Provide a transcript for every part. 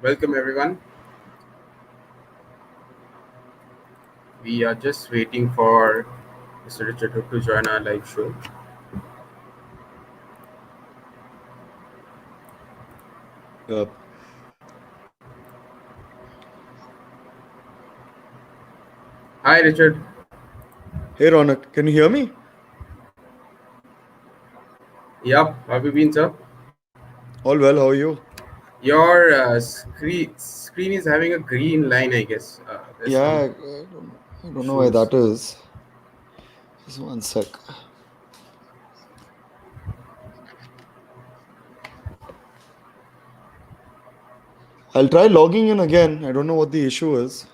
Welcome everyone. We are just waiting for Mr. Richard Hook to join our live show. Yep. Hi Richard. Hey Ronak, can you hear me? Yep, how have you been, sir? All well, how are you? Your screen is having a green line, I guess. There's Yeah, some I don't know why issues. that is. Just one sec. I'll try logging in again. I don't know what the issue is.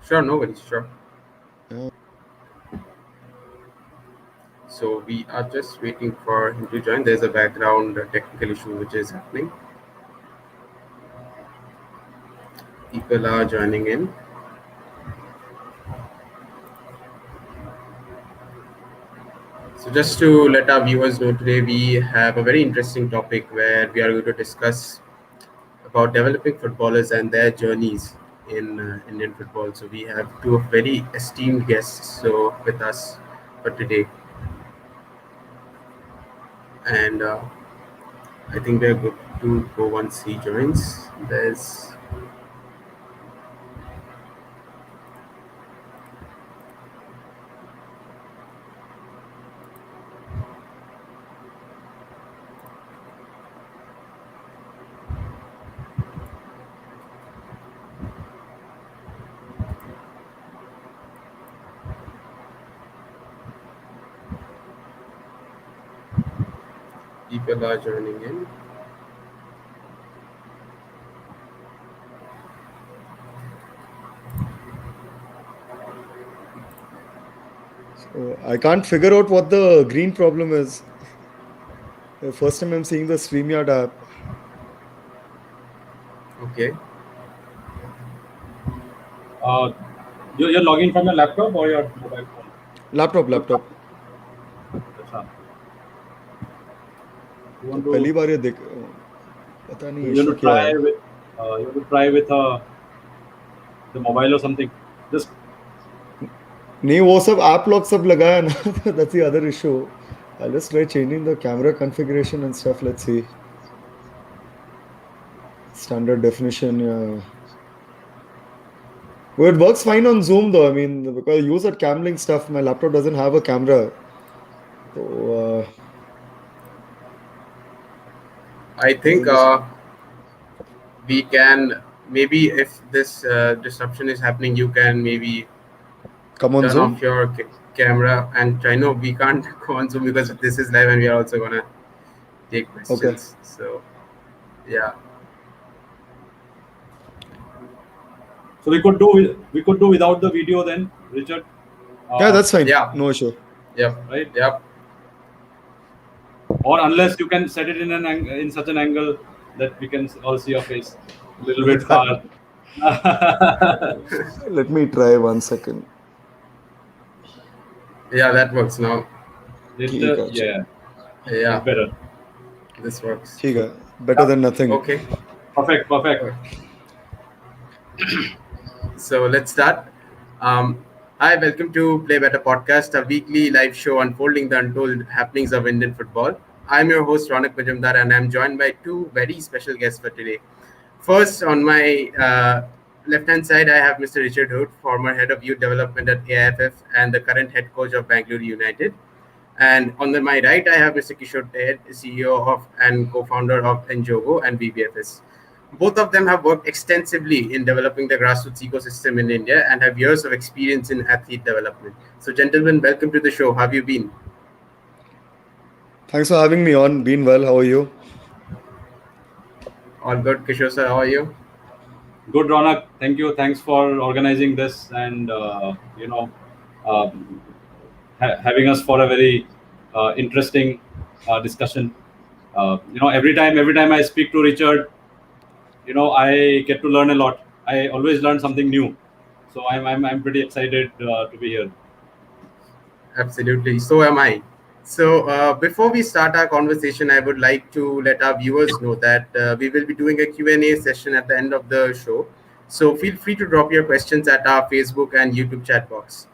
Sure, no worries. Sure. Yeah. So we are just waiting for him to join. There's a background technical issue which is happening. People are joining in. So just to let our viewers know, today we have a very interesting topic where we are going to discuss about developing footballers and their journeys in Indian football. So we have two very esteemed guests with us for today, and I think we are good to go once he joins. There's people are joining in. So I can't figure out what the green problem is. The first time I'm seeing the StreamYard app. Okay. You're logging from your laptop or your mobile phone? Laptop. अच्छा. You want पहली to बार ये देख पता नहीं you issue want to क्या try है. with the mobile or something. Just नहीं वो सब app lock सब लगाया ना. That's the other issue. I'll just try changing the camera configuration and stuff. Let's see. Standard definition. Yeah. Well, it works fine on Zoom though. I mean, because I use that Camlink stuff, my laptop doesn't have a camera. So I think we can maybe, if this disruption is happening, you can maybe come on turn Zoom. off your camera and try. No, we can't go on Zoom because this is live and we are also gonna take questions. Okay. So yeah. so we could do without the video then, Richard. Yeah, that's fine. Yeah. No issue. Yep. Right. Yep. Or unless you can set it in such an angle that we can all see your face a little bit far. Let me try 1 second. Yeah, that works now. Yeah. Yeah, Better. this works. ठीक है. Better than nothing. Okay. Perfect. So let's start. Hi, welcome to Play Better Podcast, a weekly live show unfolding the untold happenings of Indian football. I'm your host Ronak Majumdar, and I'm joined by two very special guests for today. First, on my left-hand side, I have Mr. Richard Hood, former head of youth development at AIFF and the current head coach of Bengaluru United. And on my right, I have Mr. Kishore Taid, CEO of and co-founder of enJogo and BBFS. Both of them have worked extensively in developing the grassroots ecosystem in India and have years of experience in athlete development. So, gentlemen, welcome to the show. How have you been? Thanks for having me on. Been well. How are you? All good. Kishore sir, how are you? Good, Ronak. Thank you. Thanks for organizing this and having us for a very interesting discussion. Every time I speak to Richard, I get to learn a lot. I always learn something new, so I'm pretty excited to be here. Absolutely. So am I. So before we start our conversation, I would like to let our viewers know that we will be doing a Q&A session at the end of the show. So feel free to drop your questions at our Facebook and YouTube chat box.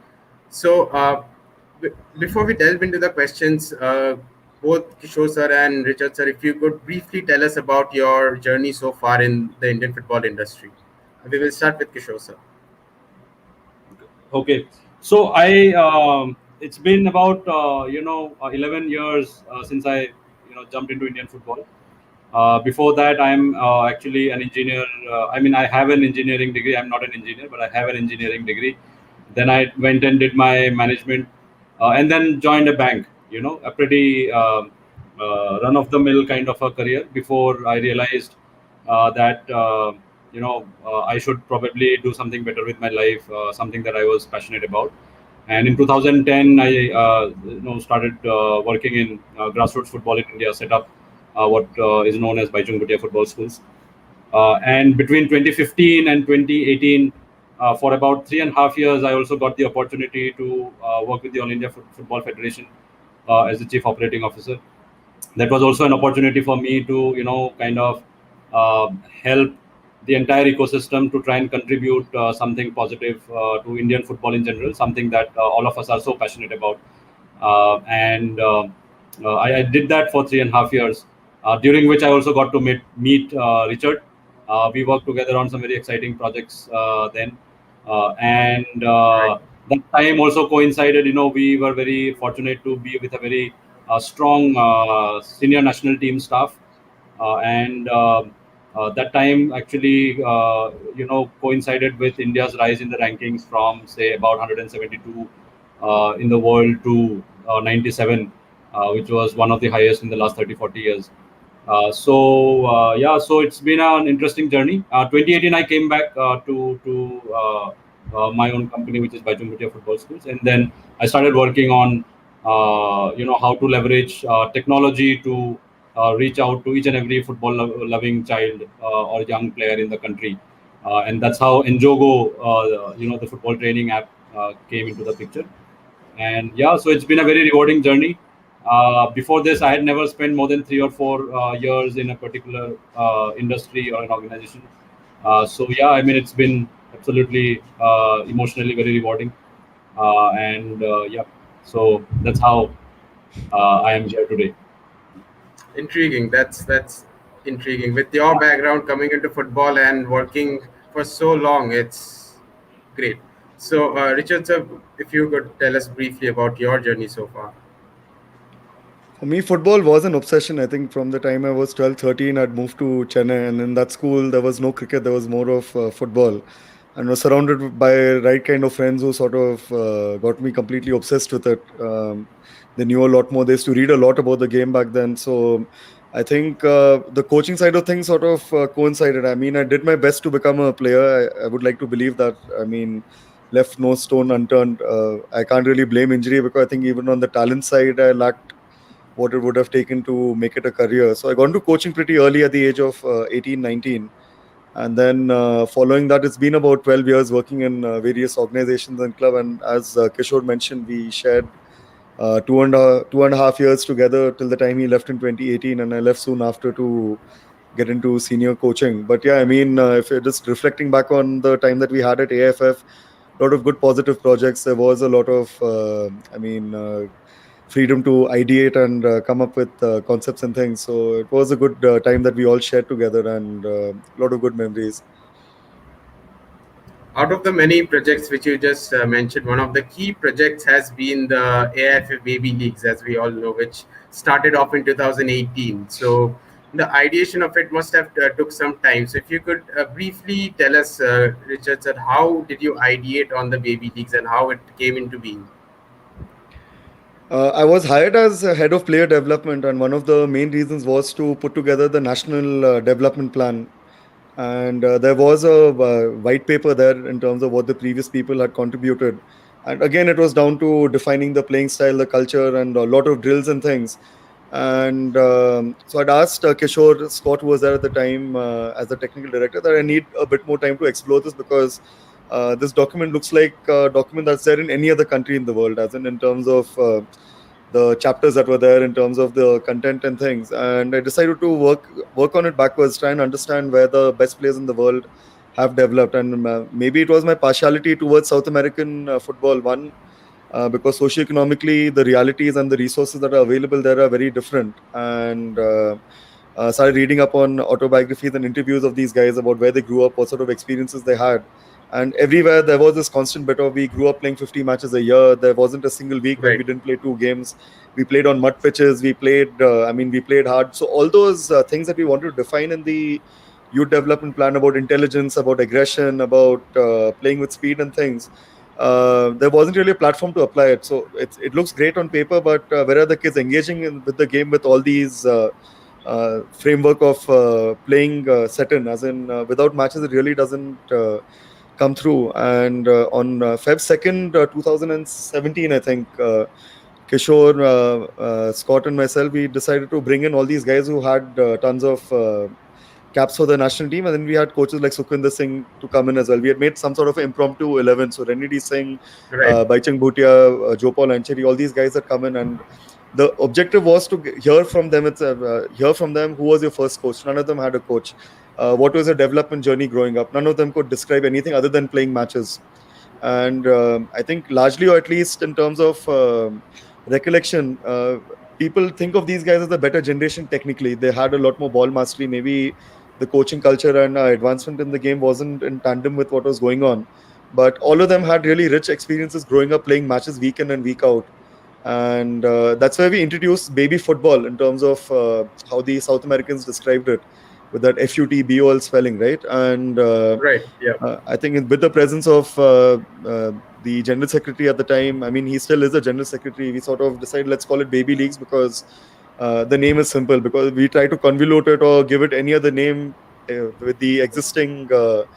So b- before we delve into the questions, both Kishore sir and Richard sir, if you could briefly tell us about your journey so far in the Indian football industry. We will start with Kishore sir. Okay, so it's been about 11 years since I jumped into Indian football. Before that, I'm actually an engineer. I mean, I have an engineering degree. I'm not an engineer, but I have an engineering degree. Then I went and did my management, and then joined a bank. A pretty run-of-the-mill kind of a career before I realized that I should probably do something better with my life, something that I was passionate about. And in 2010, I started working in grassroots football in India, set up what is known as Baichung Bhutia football schools. And between 2015 and 2018, for about 3.5 years, I also got the opportunity to work with the All India Football Federation as the chief operating officer. That was also an opportunity for me to kind of help the entire ecosystem to try and contribute something positive to Indian football in general, something that all of us are so passionate about. And I did that for 3.5 years, during which I also got to meet Richard. We worked together on some very exciting projects then, and Right. that time also coincided. We were very fortunate to be with a very strong senior national team staff, and that time actually coincided with India's rise in the rankings from say about 172 in the world to 97, which was one of the highest in the last 30-40 years. So it's been an interesting journey. 2018, I came back to my own company, which is Baichung Bhutia Football Schools, and then I started working on how to leverage technology to reach out to each and every football loving child or young player in the country, and that's how enJogo, the football training app, came into the picture. And yeah, so it's been a very rewarding journey. Before this, I had never spent more than 3 or 4 years in a particular industry or an organization. So yeah, I mean, it's been absolutely emotionally very rewarding. And yeah, so that's how I am here today. Intriguing. That's intriguing. With your background coming into football and working for so long, it's great. So, Richard, sir, if you could tell us briefly about your journey so far. For me, football was an obsession. I think from the time I was 12, 13, I'd moved to Chennai, and in that school, there was no cricket, there was more of football. And was surrounded by right kind of friends who sort of got me completely obsessed with it. They knew a lot more. They used to read a lot about the game back then. So I think the coaching side of things sort of coincided. I mean, I did my best to become a player. I would like to believe that. I mean, left no stone unturned. I can't really blame injury because I think even on the talent side, I lacked what it would have taken to make it a career. So I got into coaching pretty early at the age of 18, 19. And then following that, it's been about 12 years working in various organizations and club. And as Kishore mentioned, we shared 2.5 years together till the time he left in 2018. And I left soon after to get into senior coaching. But yeah, I mean, if you're just reflecting back on the time that we had at AFF, a lot of good positive projects. There was a lot of, freedom to ideate and come up with concepts and things. So it was a good time that we all shared together and a lot of good memories. Out of the many projects which you just mentioned, one of the key projects has been the AIF Baby Leagues, as we all know, which started off in 2018. So the ideation of it must have took some time. So if you could briefly tell us, Richard, sir, how did you ideate on the Baby Leagues and how it came into being? I was hired as a head of player development, and one of the main reasons was to put together the national development plan. And there was a white paper there in terms of what the previous people had contributed. And again, it was down to defining the playing style, the culture, and a lot of drills and things. And so I'd asked Kishore Scott, who was there at the time as the technical director, that I need a bit more time to explore this because this document looks like a document that's there in any other country in the world, as in terms of the chapters that were there in terms of the content and things. And I decided to work on it backwards, try and understand where the best players in the world have developed. And maybe it was my partiality towards South American football. One, because socioeconomically, the realities and the resources that are available there are very different. And started reading up on autobiographies and interviews of these guys about where they grew up, what sort of experiences they had. And everywhere there was this constant bit of, we grew up playing 50 matches a year. There wasn't a single week when Right. we didn't play 2 games. We played on mud pitches. We played, we played hard. So all those things that we wanted to define in the youth development plan about intelligence, about aggression, about playing with speed and things, there wasn't really a platform to apply it. So it looks great on paper, but where are the kids engaging with the game with all these framework of playing set in, as in without matches, it really doesn't come through. And on Feb 2nd, 2017, I think, Kishore, Scott, and myself, we decided to bring in all these guys who had tons of caps for the national team, and then we had coaches like Sukhwinder Singh to come in as well. We had made some sort of impromptu 11. So Renedy Singh, Right. Baichung Bhutia, Jopal Ancheri, all these guys that come in, and the objective was to hear from them. Hear from them who was your first coach. None of them had a coach. What was your development journey growing up? None of them could describe anything other than playing matches. And I think largely, or at least in terms of recollection, people think of these guys as the better generation technically. They had a lot more ball mastery. Maybe the coaching culture and advancement in the game wasn't in tandem with what was going on. But all of them had really rich experiences growing up playing matches week in and week out. And that's where we introduced baby football in terms of how the South Americans described it, with that FUTBOL spelling, right? And Right. Yeah. I think with the presence of the general secretary at the time, I mean, he still is a general secretary, we sort of decided, let's call it baby leagues, because the name is simple. Because we try to convolute it or give it any other name with the existing the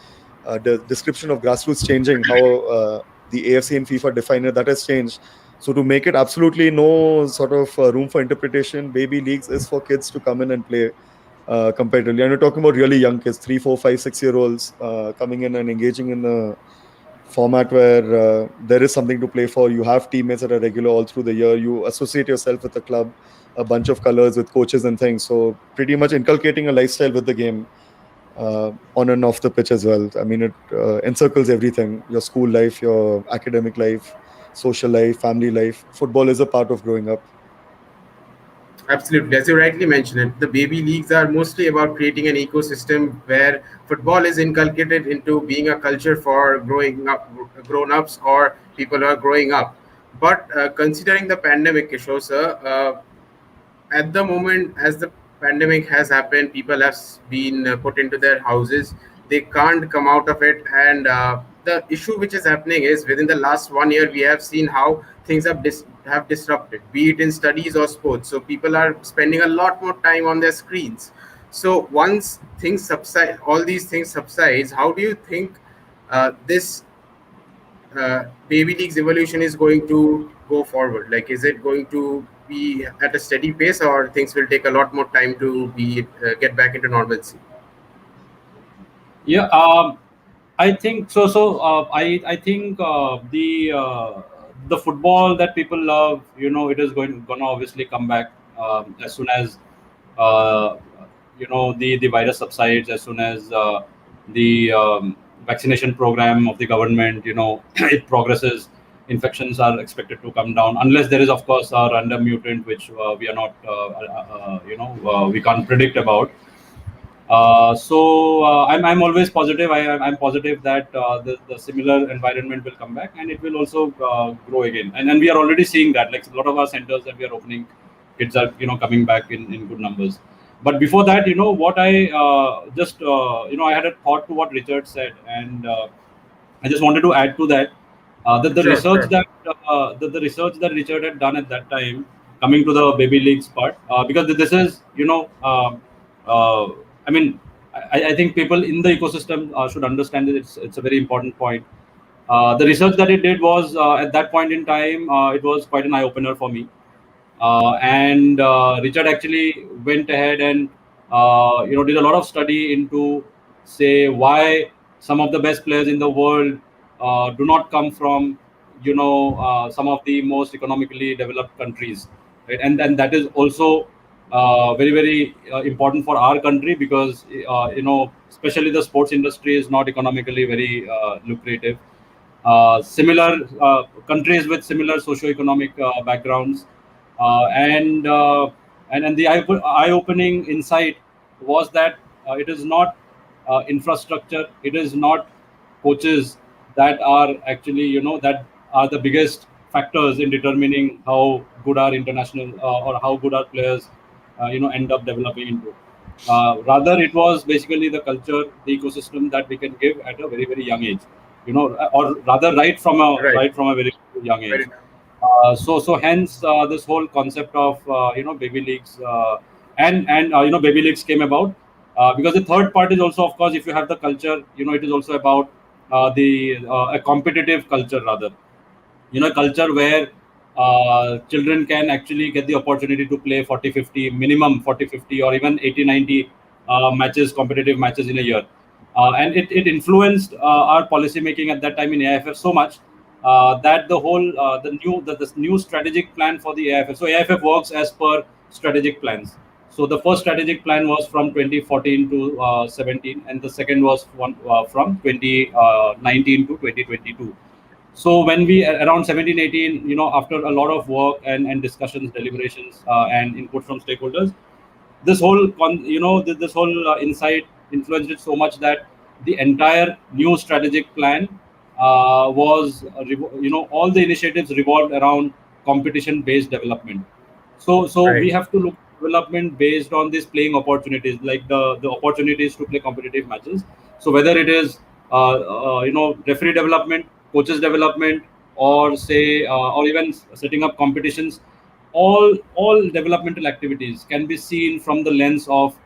description of grassroots changing, how the AFC and FIFA define it, that has changed. So to make it absolutely no sort of room for interpretation, baby leagues is for kids to come in and play competitively. And we're talking about really young kids, 3, 4, 5, 6-year-olds coming in and engaging in a format where there is something to play for. You have teammates that are regular all through the year. You associate yourself with the club, a bunch of colors with coaches and things. So pretty much inculcating a lifestyle with the game on and off the pitch as well. I mean, it encircles everything: your school life, your academic life, social life, family life. Football is a part of growing up. Absolutely. As you rightly mentioned it, the baby leagues are mostly about creating an ecosystem where football is inculcated into being a culture for growing up, grown-ups or people who are growing up. But considering the pandemic, Kishore sir, at the moment, as the pandemic has happened, people have been put into their houses. They can't come out of it, and the issue which is happening is within the last 1 year, we have seen how things have disrupted, be it in studies or sports. So people are spending a lot more time on their screens. So once things subside, all these things subsides, how do you think this baby league's evolution is going to go forward? Like, is it going to be at a steady pace, or things will take a lot more time to be get back into normalcy? Yeah, I think so. I think the football that people love, it is gonna obviously come back as soon as uh, the virus subsides, as soon as the vaccination program of the government, it progresses. Infections are expected to come down, unless there is, of course, a random mutant which we are not, we can't predict about. I'm always positive. I'm positive that the similar environment will come back, and it will also grow again. And we are already seeing that. Like a lot of our centers that we are opening, kids are coming back in good numbers. But before that, what I just I had a thought to what Richard said, and I just wanted to add to that that the Sure, research sure. that the research that Richard had done at that time, coming to the baby leagues part, because this is uh, I mean I think people in the ecosystem should understand that it's a very important point. The research that it did was at that point in time, it was quite an eye opener for me. And Richard actually went ahead and did a lot of study into, say, why some of the best players in the world do not come from some of the most economically developed countries. right? And that is also very important for our country, because especially the sports industry is not economically very lucrative. Similar countries with similar socio-economic backgrounds, and and the eye-opening insight was that it is not infrastructure, it is not coaches that are actually, that are the biggest factors in determining how good our international or how good our players end up developing into. Rather, it was basically the culture, the ecosystem that we can give at a very young age, or rather Right. right from a very young age. Very. So hence this whole concept of baby leagues, and baby leagues came about, because the third part is also, of course, if you have the culture, it is also about the a competitive culture, rather, a culture where children can actually get the opportunity to play 40-50, minimum 40-50, or even 80-90 matches, competitive matches in a year. And it influenced our policy making at that time in AIFF so much, that the new strategic plan for the AIFF. So AIFF works as per strategic plans. So the first strategic plan was from 2014 to 17, and the second was from 2019 to 2022. So when we around 17, 18, after a lot of work and discussions, deliberations, and input from stakeholders, this whole this whole insight influenced it so much that the entire new strategic plan all the initiatives revolved around competition based development. So we Right. have to look at development based on these playing opportunities, like the opportunities to play competitive matches. So whether it is referee development, coaches development, or say or even setting up competitions, all developmental activities can be seen from the lens of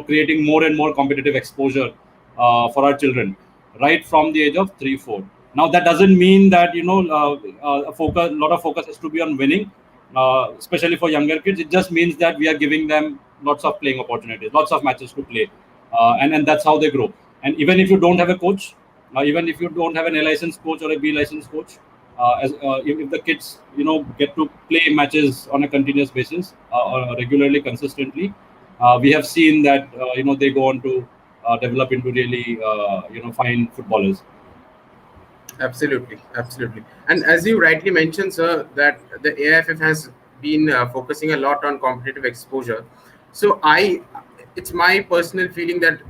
creating more and more competitive exposure for our children, right from the age of 3-4. Now that doesn't mean that a lot of focus has to be on winning, especially for younger kids. It just means that we are giving them lots of playing opportunities, lots of matches to play, and that's how they grow. And even if you don't have a coach, even if you don't have an A licensed coach or a B licensed coach, if the kids get to play matches on a continuous basis, or regularly, consistently, we have seen that they go on to develop into really fine footballers. Absolutely, absolutely. And as you rightly mentioned, sir, that the AIFF has been focusing a lot on competitive exposure. So it's my personal feeling that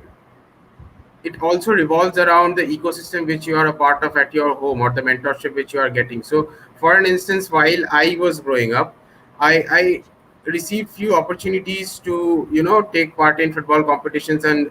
it also revolves around the ecosystem which you are a part of at your home, or the mentorship which you are getting. So for an instance, while I was growing up, I received few opportunities to take part in football competitions and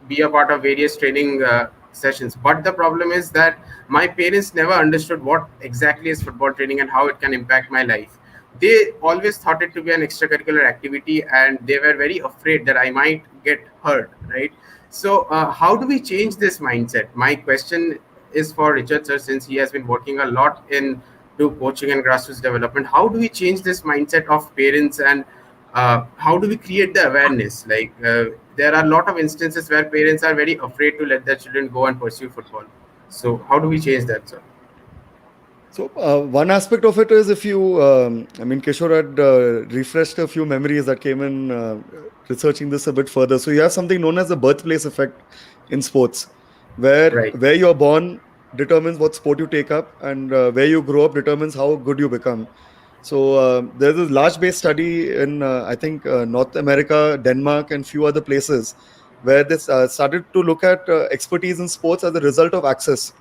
be a part of various training sessions. But the problem is that my parents never understood what exactly is football training and how it can impact my life. They always thought it to be an extracurricular activity, and they were very afraid that I might get hurt, right? So, how do we change this mindset? My question is for Richard, sir, since he has been working a lot in do coaching and grassroots development. How do we change this mindset of parents, and how do we create the awareness? Like, there are a lot of instances where parents are very afraid to let their children go and pursue football. So, how do we change that, sir? So one aspect of it is, if you, I mean, Kishore had refreshed a few memories that came in researching this a bit further. So you have something known as the birthplace effect in sports, Right. where you're born determines what sport you take up, and where you grow up determines how good you become. So there's a large base study in, I think, North America, Denmark, and few other places, where they started to look at expertise in sports as a result of access.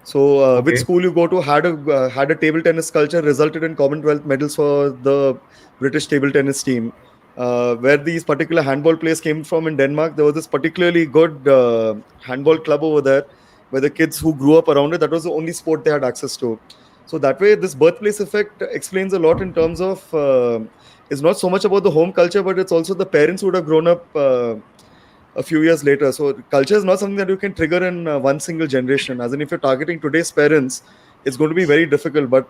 So, which Okay. school you go to had a table tennis culture, resulted in Commonwealth medals for the British table tennis team. Where these particular handball players came from in Denmark, there was this particularly good handball club over there, where the kids who grew up around it, that was the only sport they had access to. So that way, this birthplace effect explains a lot in terms of it's not so much about the home culture, but it's also the parents who would have grown up a few years later. So culture is not something that you can trigger in one single generation. As in, if you're targeting today's parents, it's going to be very difficult. But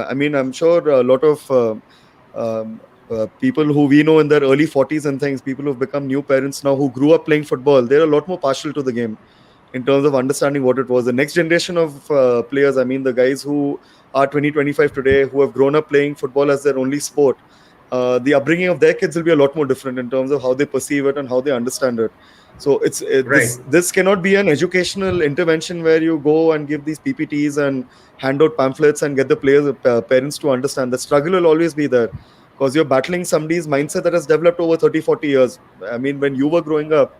I mean, I'm sure a lot of people who we know in their early 40s and things, people who've become new parents now who grew up playing football, they're a lot more partial to the game in terms of understanding what it was. The next generation of players, I mean, the guys who are 20, 25 today, who have grown up playing football as their only sport, the upbringing of their kids will be a lot more different in terms of how they perceive it and how they understand it. So Right. this cannot be an educational intervention where you go and give these PPTs and hand out pamphlets and get the players parents to understand. The struggle will always be there because you're battling somebody's mindset that has developed over 30, 40 years. I mean, when you were growing up,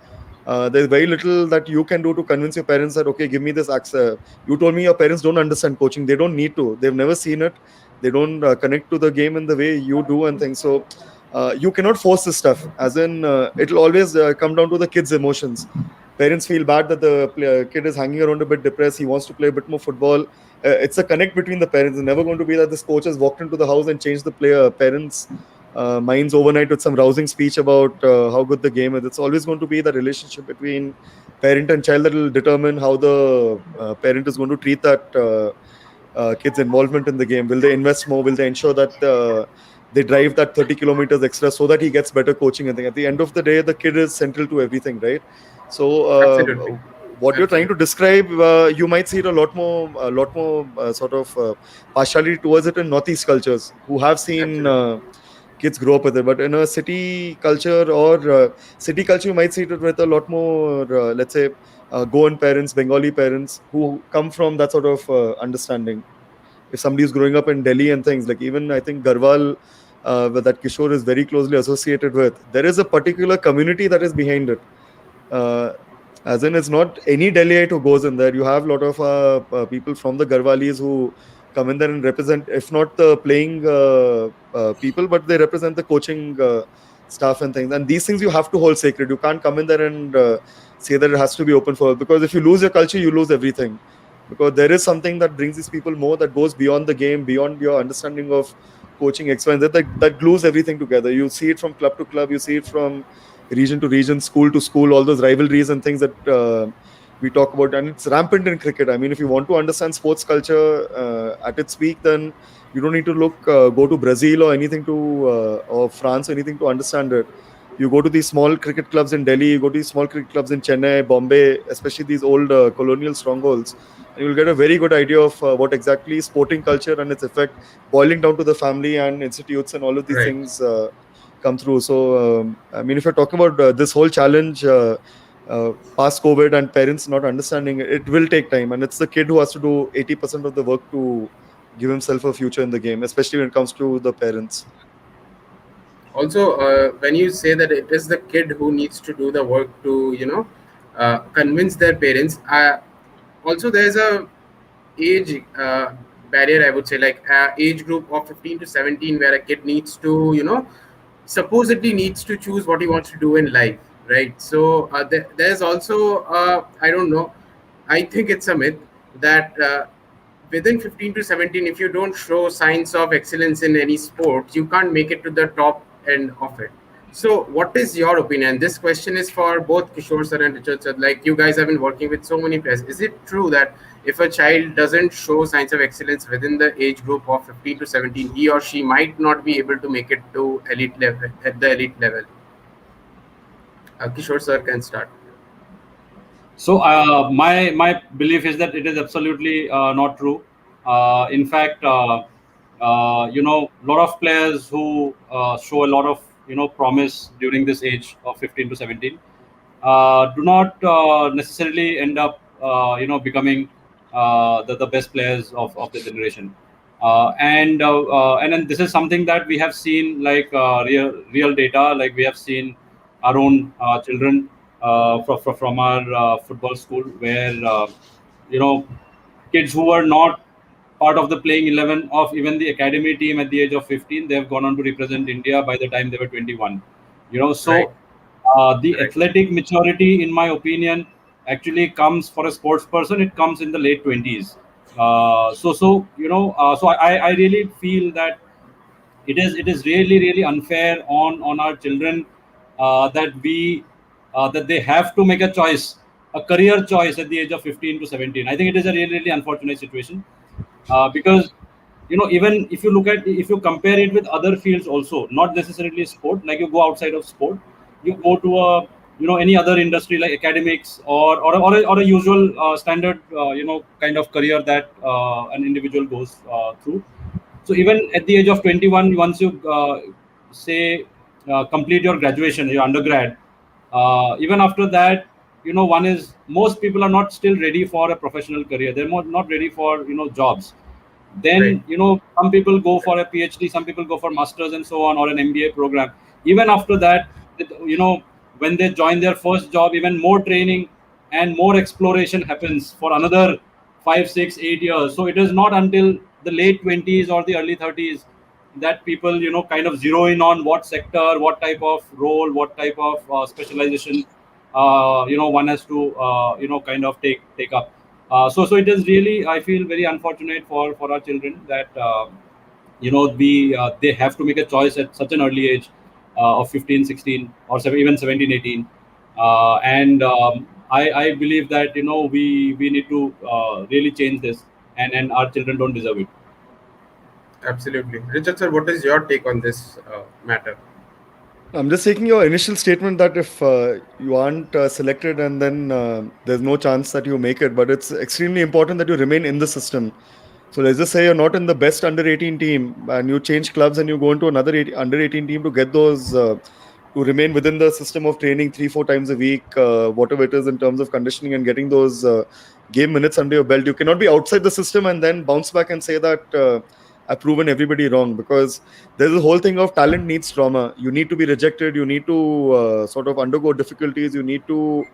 there's very little that you can do to convince your parents that, okay, give me this access. You told me your parents don't understand coaching. They don't need to. They've never seen it. They don't connect to the game in the way you do and things. So you cannot force this stuff. As in, it'll always come down to the kid's emotions. Parents feel bad that the kid is hanging around a bit depressed. He wants to play a bit more football. It's a connect between the parents. It's never going to be that this coach has walked into the house and changed the parents' minds overnight with some rousing speech about how good the game is. It's always going to be the relationship between parent and child that will determine how the parent is going to treat that kid's involvement in the game. Will they invest more? Will they ensure that they drive that 30 kilometers extra so that he gets better coaching? And at the end of the day, the kid is central to everything, right? So Absolutely. what you're trying to describe, you might see it a lot more sort of partiality towards it in Northeast cultures who have seen Absolutely. kids grow up with it. But in a city culture you might see it with a lot more, let's say, Goan parents, Bengali parents who come from that sort of understanding. If somebody is growing up in Delhi and things, like even I think Garhwal, that Kishore is very closely associated with, there is a particular community that is behind it. Uh, as in, it's not any Delhiite who goes in there. You have a lot of people from the Garhwalis who come in there and represent, if not the playing people, but they represent the coaching staff and things. And these things you have to hold sacred. You can't come in there and say that it has to be open for, because if you lose your culture, you lose everything. Because there is something that brings these people more, that goes beyond the game, beyond your understanding of coaching X, Y, and Z, that glues everything together. You see it from club to club, you see it from region to region, school to school, all those rivalries and things that we talk about. And it's rampant in cricket. I mean, if you want to understand sports culture at its peak, then you don't need to go to Brazil or anything or France or anything to understand it. You go to these small cricket clubs in Delhi, you go to these small cricket clubs in Chennai, Bombay, especially these old colonial strongholds, and you'll get a very good idea of what exactly is sporting culture and its effect, boiling down to the family and institutes and all of these Right. things come through. So, I mean, if you're talking about this whole challenge past COVID and parents not understanding, it will take time. And it's the kid who has to do 80% of the work to give himself a future in the game, especially when it comes to the parents. Also, when you say that it is the kid who needs to do the work to convince their parents, also there's a age barrier, I would say, like age group of 15 to 17 where a kid needs to supposedly needs to choose what he wants to do in life, right? So there's also I don't know, I think it's a myth that within 15 to 17, if you don't show signs of excellence in any sport, you can't make it to the top end of it. So what is your opinion? This question is for both Kishore sir and Richard sir. Like, you guys have been working with so many players. Is it true that if a child doesn't show signs of excellence within the age group of 15 to 17, he or she might not be able to make it to elite level, at the elite level? Kishore sir can start. So my belief is that it is absolutely not true. In fact, a lot of players who show a lot of promise during this age of 15 to 17 do not necessarily end up becoming the best players of the generation. And then this is something that we have seen, like real data. Like, we have seen our own children from our football school, where kids who were not part of the playing 11 of even the academy team at the age of 15, they have gone on to represent India by the time they were 21. Right. So the Correct. athletic maturity, in my opinion, actually comes for a sports person. It comes in the late 20s. So I really feel that it is really unfair on our children, that they have to make a choice, a career choice at the age of 15 to 17. I think it is a really unfortunate situation, because even if you compare it with other fields also, not necessarily sport. Like, you go outside of sport, you go to a any other industry like academics or a usual standard kind of career that an individual goes through. So even at the age of 21, once you say complete your graduation, your undergrad, even after that, one is, most people are not still ready for a professional career. They're not ready for jobs. Right. Then some people go for a PhD, some people go for masters and so on, or an MBA program. Even after that, when they join their first job, even more training and more exploration happens for another 5, 6, 8 years. So it is not until the late 20s or the early 30s that people kind of zero in on what sector, what type of role, what type of specialization one has to kind of take up. So it is really, I feel, very unfortunate for our children that we they have to make a choice at such an early age of 15, 16, or even 17, 18. And I believe that we need to really change this, and our children don't deserve it. Absolutely. Richard sir, what is your take on this matter? I'm just taking your initial statement that if you aren't selected and then there's no chance that you make it, but it's extremely important that you remain in the system. So let's just say you're not in the best under 18 team and you change clubs and you go into another under 18 team to get those, to remain within the system of training 3-4 times a week, whatever it is in terms of conditioning and getting those game minutes under your belt. You cannot be outside the system and then bounce back and say that I've proven everybody wrong, because there's a whole thing of talent needs trauma. You need to be rejected. You need to sort of undergo difficulties. You need to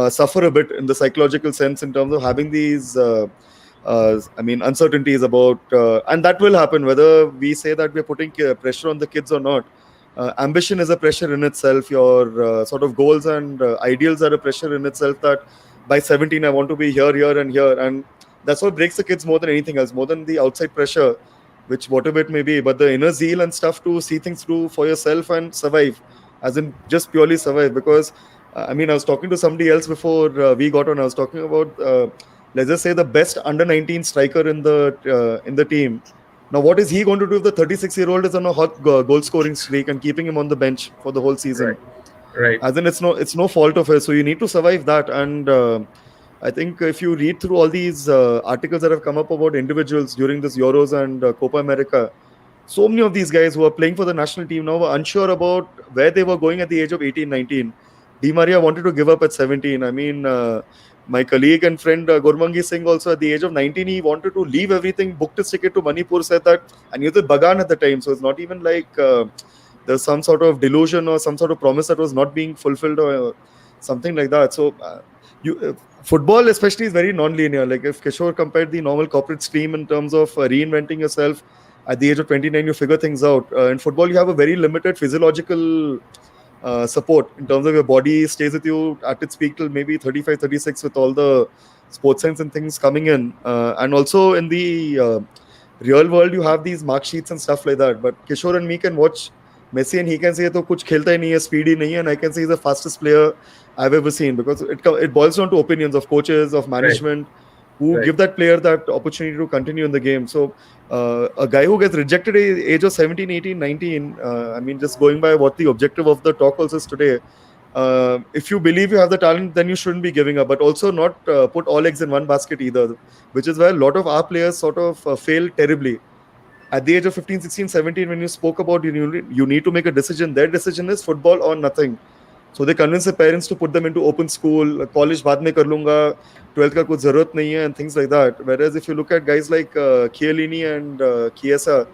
suffer a bit in the psychological sense in terms of having these uncertainties about, and that will happen whether we say that we're putting pressure on the kids or not. Ambition is a pressure in itself. Your sort of goals and ideals are a pressure in itself, that by 17 I want to be here, here and here, and that's what breaks the kids more than anything else, more than the outside pressure, which whatever it may be, but the inner zeal and stuff to see things through for yourself and survive, as in just purely survive. Because I was talking to somebody else before we got on. I was talking about let's just say the best under 19 striker in the team. Now, what is he going to do if the 36-year-old is on a hot goal scoring streak and keeping him on the bench for the whole season? Right. As in, it's no fault of his. So you need to survive that. And I think if you read through all these articles that have come up about individuals during this Euros and Copa America, so many of these guys who are playing for the national team now were unsure about where they were going at the age of 18, 19. Di Maria wanted to give up at 17. My colleague and friend Gurmangi Singh also, at the age of 19, he wanted to leave everything, booked his ticket to Manipur, said that, and he was with Bagan at the time. So it's not even like there's some sort of delusion or some sort of promise that was not being fulfilled or something like that. So football especially is very non-linear. Like if Kishore compared the normal corporate stream in terms of reinventing yourself, at the age of 29, you figure things out. In football, you have a very limited physiological support in terms of your body stays with you at its peak till maybe 35, 36 with all the sports science and things coming in. And also in the real world, you have these mark sheets and stuff like that. But Kishore and me can watch Messi and he can say, to kuch khelta hi nahi hai, speedy nahi hai, and I can say he's the fastest player I've ever seen, because it boils down to opinions of coaches, of management, who give that player that opportunity to continue in the game. So a guy who gets rejected at the age of 17, 18, 19, just going by what the objective of the talk also is today, if you believe you have the talent, then you shouldn't be giving up, but also not put all eggs in one basket either, which is where a lot of our players sort of fail terribly. At the age of 15, 16, 17, when you spoke about you need to make a decision, their decision is football or nothing. So they convince the parents to put them into open school, college baad mein kar lunga, 12th ka kuch zarurat nahi hai, and things like that. Whereas if you look at guys like Chiellini and Chiesa,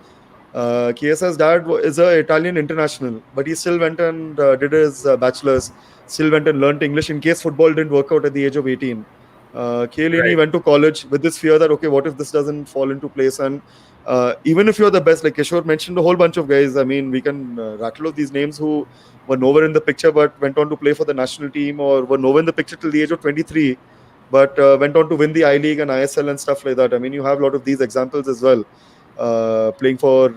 Chiesa's dad is an Italian international, but he still went and did his bachelor's, still went and learned English in case football didn't work out at the age of 18. Chiellini went to college with this fear that, okay, what if this doesn't fall into place? And even if you're the best, like Kishore mentioned a whole bunch of guys, we can rattle off these names who were nowhere in the picture but went on to play for the national team, or were nowhere in the picture till the age of 23 but went on to win the I-League and ISL and stuff like that. You have a lot of these examples as well, playing for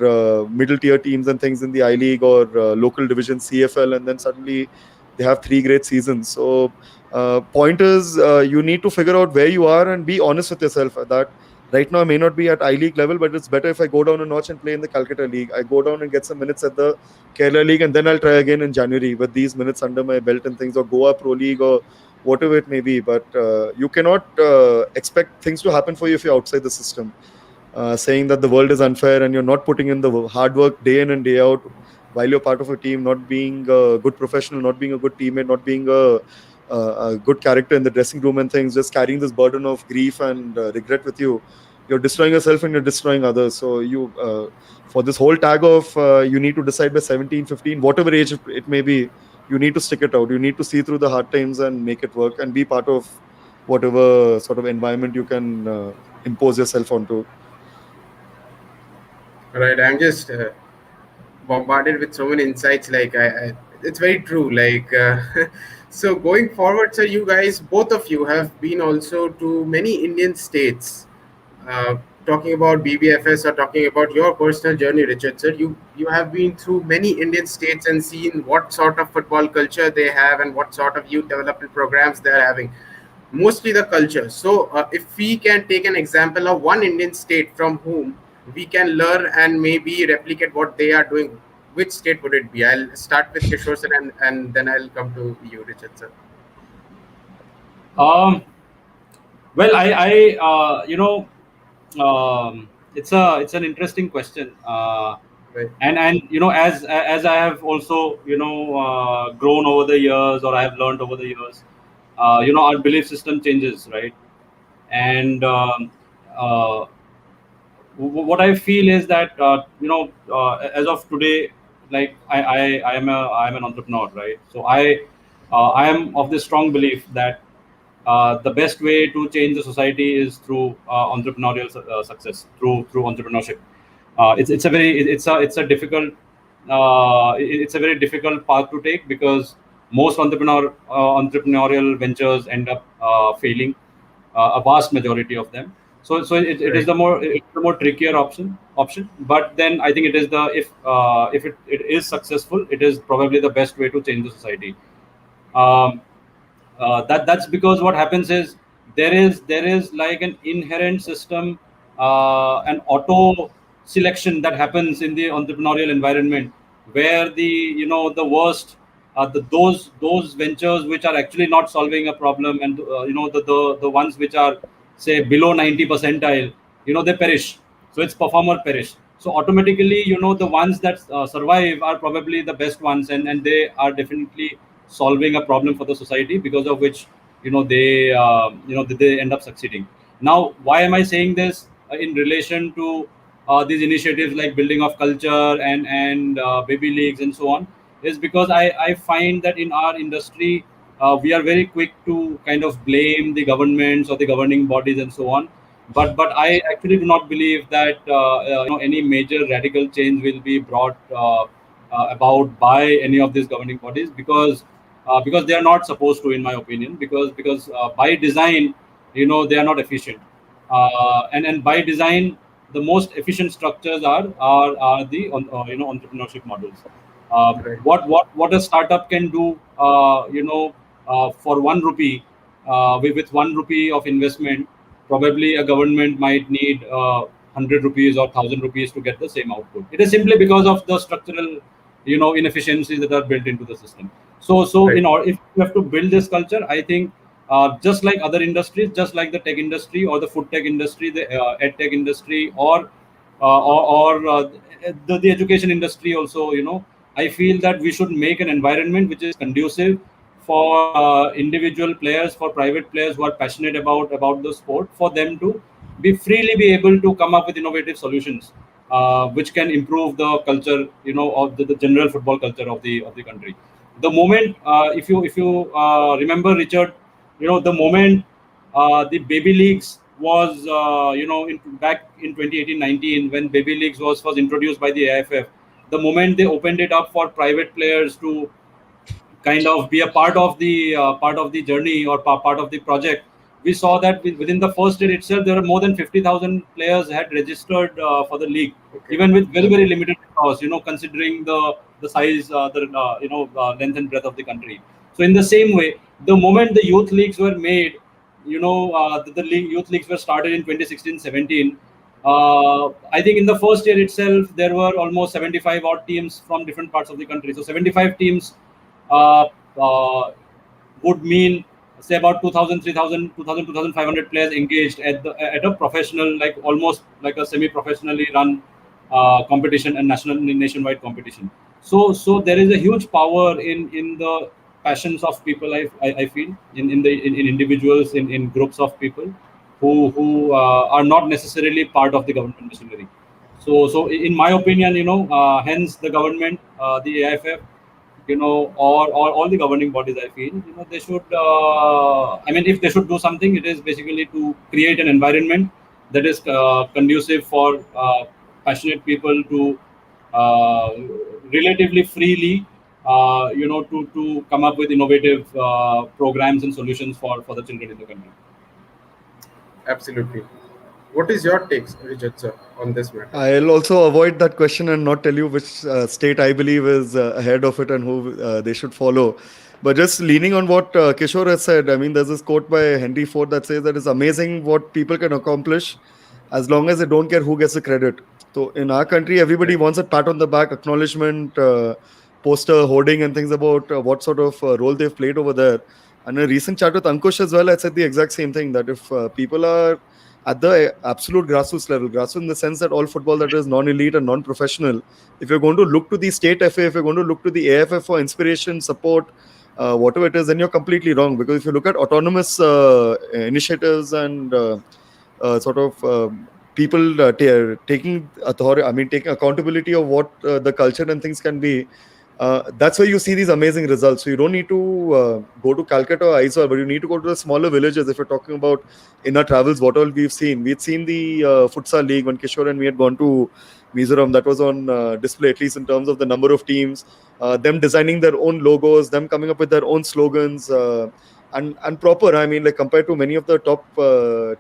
middle tier teams and things in the I-League or local division CFL, and then suddenly they have 3 great seasons. So point is, you need to figure out where you are and be honest with yourself that Right now, I may not be at I-League level, but it's better if I go down a notch and play in the Calcutta League. I go down and get some minutes at the Kerala League, and then I'll try again in January with these minutes under my belt and things, or Goa Pro League or whatever it may be. But you cannot expect things to happen for you if you're outside the system. Saying that the world is unfair and you're not putting in the hard work day in and day out while you're part of a team, not being a good professional, not being a good teammate, not being a good character in the dressing room and things, just carrying this burden of grief and regret with you. You're destroying yourself and you're destroying others. So you, for this whole tag of you need to decide by 17, 15, whatever age it may be, you need to stick it out. You need to see through the hard times and make it work and be part of whatever sort of environment you can impose yourself onto. Right, I'm just bombarded with so many insights. Like, it's very true. Like, so going forward, so you guys, both of you, have been also to many Indian states. Uh, Talking about BBFS or talking about your personal journey, Richard, sir, you have been through many Indian states and seen what sort of football culture they have and what sort of youth development programs they are having. Mostly the culture. So, if we can take an example of one Indian state from whom we can learn and maybe replicate what they are doing, which state would it be? I'll start with Kishore sir, and then I'll come to you, Richard sir. Well, it's an interesting question, Right. and as I have also grown over the years, or I have learned over the years, our belief system changes, right? And what I feel is that as of today, like I am an entrepreneur, right? So I am of this strong belief that the best way to change the society is through entrepreneurial success, through entrepreneurship. It's a difficult it's a very difficult path to take, because most entrepreneurial ventures end up failing, a vast majority of them. So it is the more trickier option. But then I think it is the if it is successful, it is probably the best way to change the society. Um, that's because what happens is there is like an inherent system, an auto selection that happens in the entrepreneurial environment, where the worst, those ventures which are actually not solving a problem, and the ones which are, say, below 90 percentile, they perish. So it's performer perish. So automatically, the ones that survive are probably the best ones, and they are definitely solving a problem for the society, because of which they end up succeeding. Now, why am I saying this in relation to these initiatives like building of culture and baby leagues and so on? Is because I find that in our industry, we are very quick to kind of blame the governments or the governing bodies and so on. But I actually do not believe that any major radical change will be brought about by any of these governing bodies, because they are not supposed to, in my opinion, because by design, they are not efficient, and by design, the most efficient structures are the entrepreneurship models. Right. What a startup can do, for 1 rupee, with 1 rupee of investment, probably a government might need 100 rupees or 1,000 rupees to get the same output. It is simply because of the structural, inefficiencies that are built into the system. So Right. in order, if you have to build this culture, I think, just like other industries, just like the tech industry or the food tech industry, the ed tech industry, or the education industry also, I feel that we should make an environment which is conducive for individual players, for private players who are passionate about the sport, for them to be able to come up with innovative solutions, which can improve the culture, of the general football culture of the country. The moment, if you remember, Richard, the moment the baby leagues was, back in 2018-19, when baby leagues was introduced by the AFF, the moment they opened it up for private players to kind of be a part of the journey, or part of the project, we saw that within the first year itself, there were more than 50,000 players had registered for the league, Okay. even with very, very limited cost, considering the size, the length and breadth of the country. So in the same way, the moment the youth leagues were made, the league, youth leagues were started in 2016-17. I think in the first year itself, there were almost 75 odd teams from different parts of the country. So 75 teams uh, uh, would mean, say, about 2,000, 3,000, 2,000, 2,500 players engaged at a professional, like almost like a semi-professionally run competition and nationwide competition. So there is a huge power in the passions of people. I feel in individuals, in groups of people who are not necessarily part of the government machinery. So in my opinion, hence the government, the AIFF, or all the governing bodies, I feel, they should, I mean, if they should do something, it is basically to create an environment that is conducive for passionate people to uh, relatively freely, to come up with innovative programs and solutions for the children in the country. Absolutely. What is your takes, Richard, sir, on this matter? I'll also avoid that question and not tell you which state I believe is ahead of it and who they should follow. But just leaning on what Kishore has said, I mean, there's this quote by Henry Ford that says that it's amazing what people can accomplish as long as they don't care who gets the credit. So in our country, everybody wants a pat on the back, acknowledgement, poster, hoarding, and things about what sort of role they've played over there. And in a recent chat with Ankush as well, I said the exact same thing, that if people are at the absolute grassroots level, grassroots in the sense that all football that is non-elite and non-professional, if you're going to look to the state FA, if you're going to look to the AFF for inspiration, support, whatever it is, then you're completely wrong. Because if you look at autonomous initiatives and sort of people taking authority, I mean, taking accountability of what the culture and things can be, that's where you see these amazing results. So you don't need to go to Calcutta or Aizawl, but you need to go to the smaller villages. If you're talking about inner travels, what all we've seen the futsal league when Kishore and we had gone to Mizoram. That was on display, at least in terms of the number of teams, them designing their own logos, them coming up with their own slogans, and proper. I mean, like compared to many of the top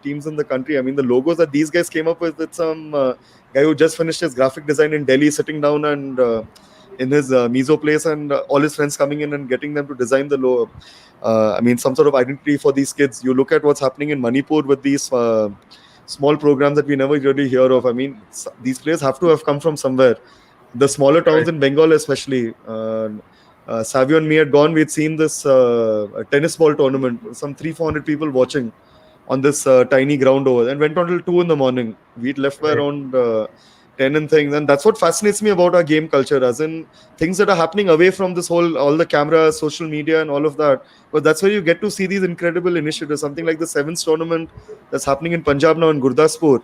teams in the country, I mean, the logos that these guys came up with some guy who just finished his graphic design in Delhi, sitting down and in his Mizo place, and all his friends coming in and getting them to design the logo. I mean, some sort of identity for these kids. You look at what's happening in Manipur with these small programs that we never really hear of. I mean, these players have to have come from somewhere. The smaller towns in Bengal, especially. Savio and me had gone. We'd seen this tennis ball tournament. Some 300-400 people watching on this tiny ground over, and went on till 2 in the morning. We'd left by around 10 and things, and that's what fascinates me about our game culture, as in things that are happening away from this whole, all the cameras, social media and all of that. But that's where you get to see these incredible initiatives, something like the sevens tournament that's happening in Punjab now in Gurdaspur.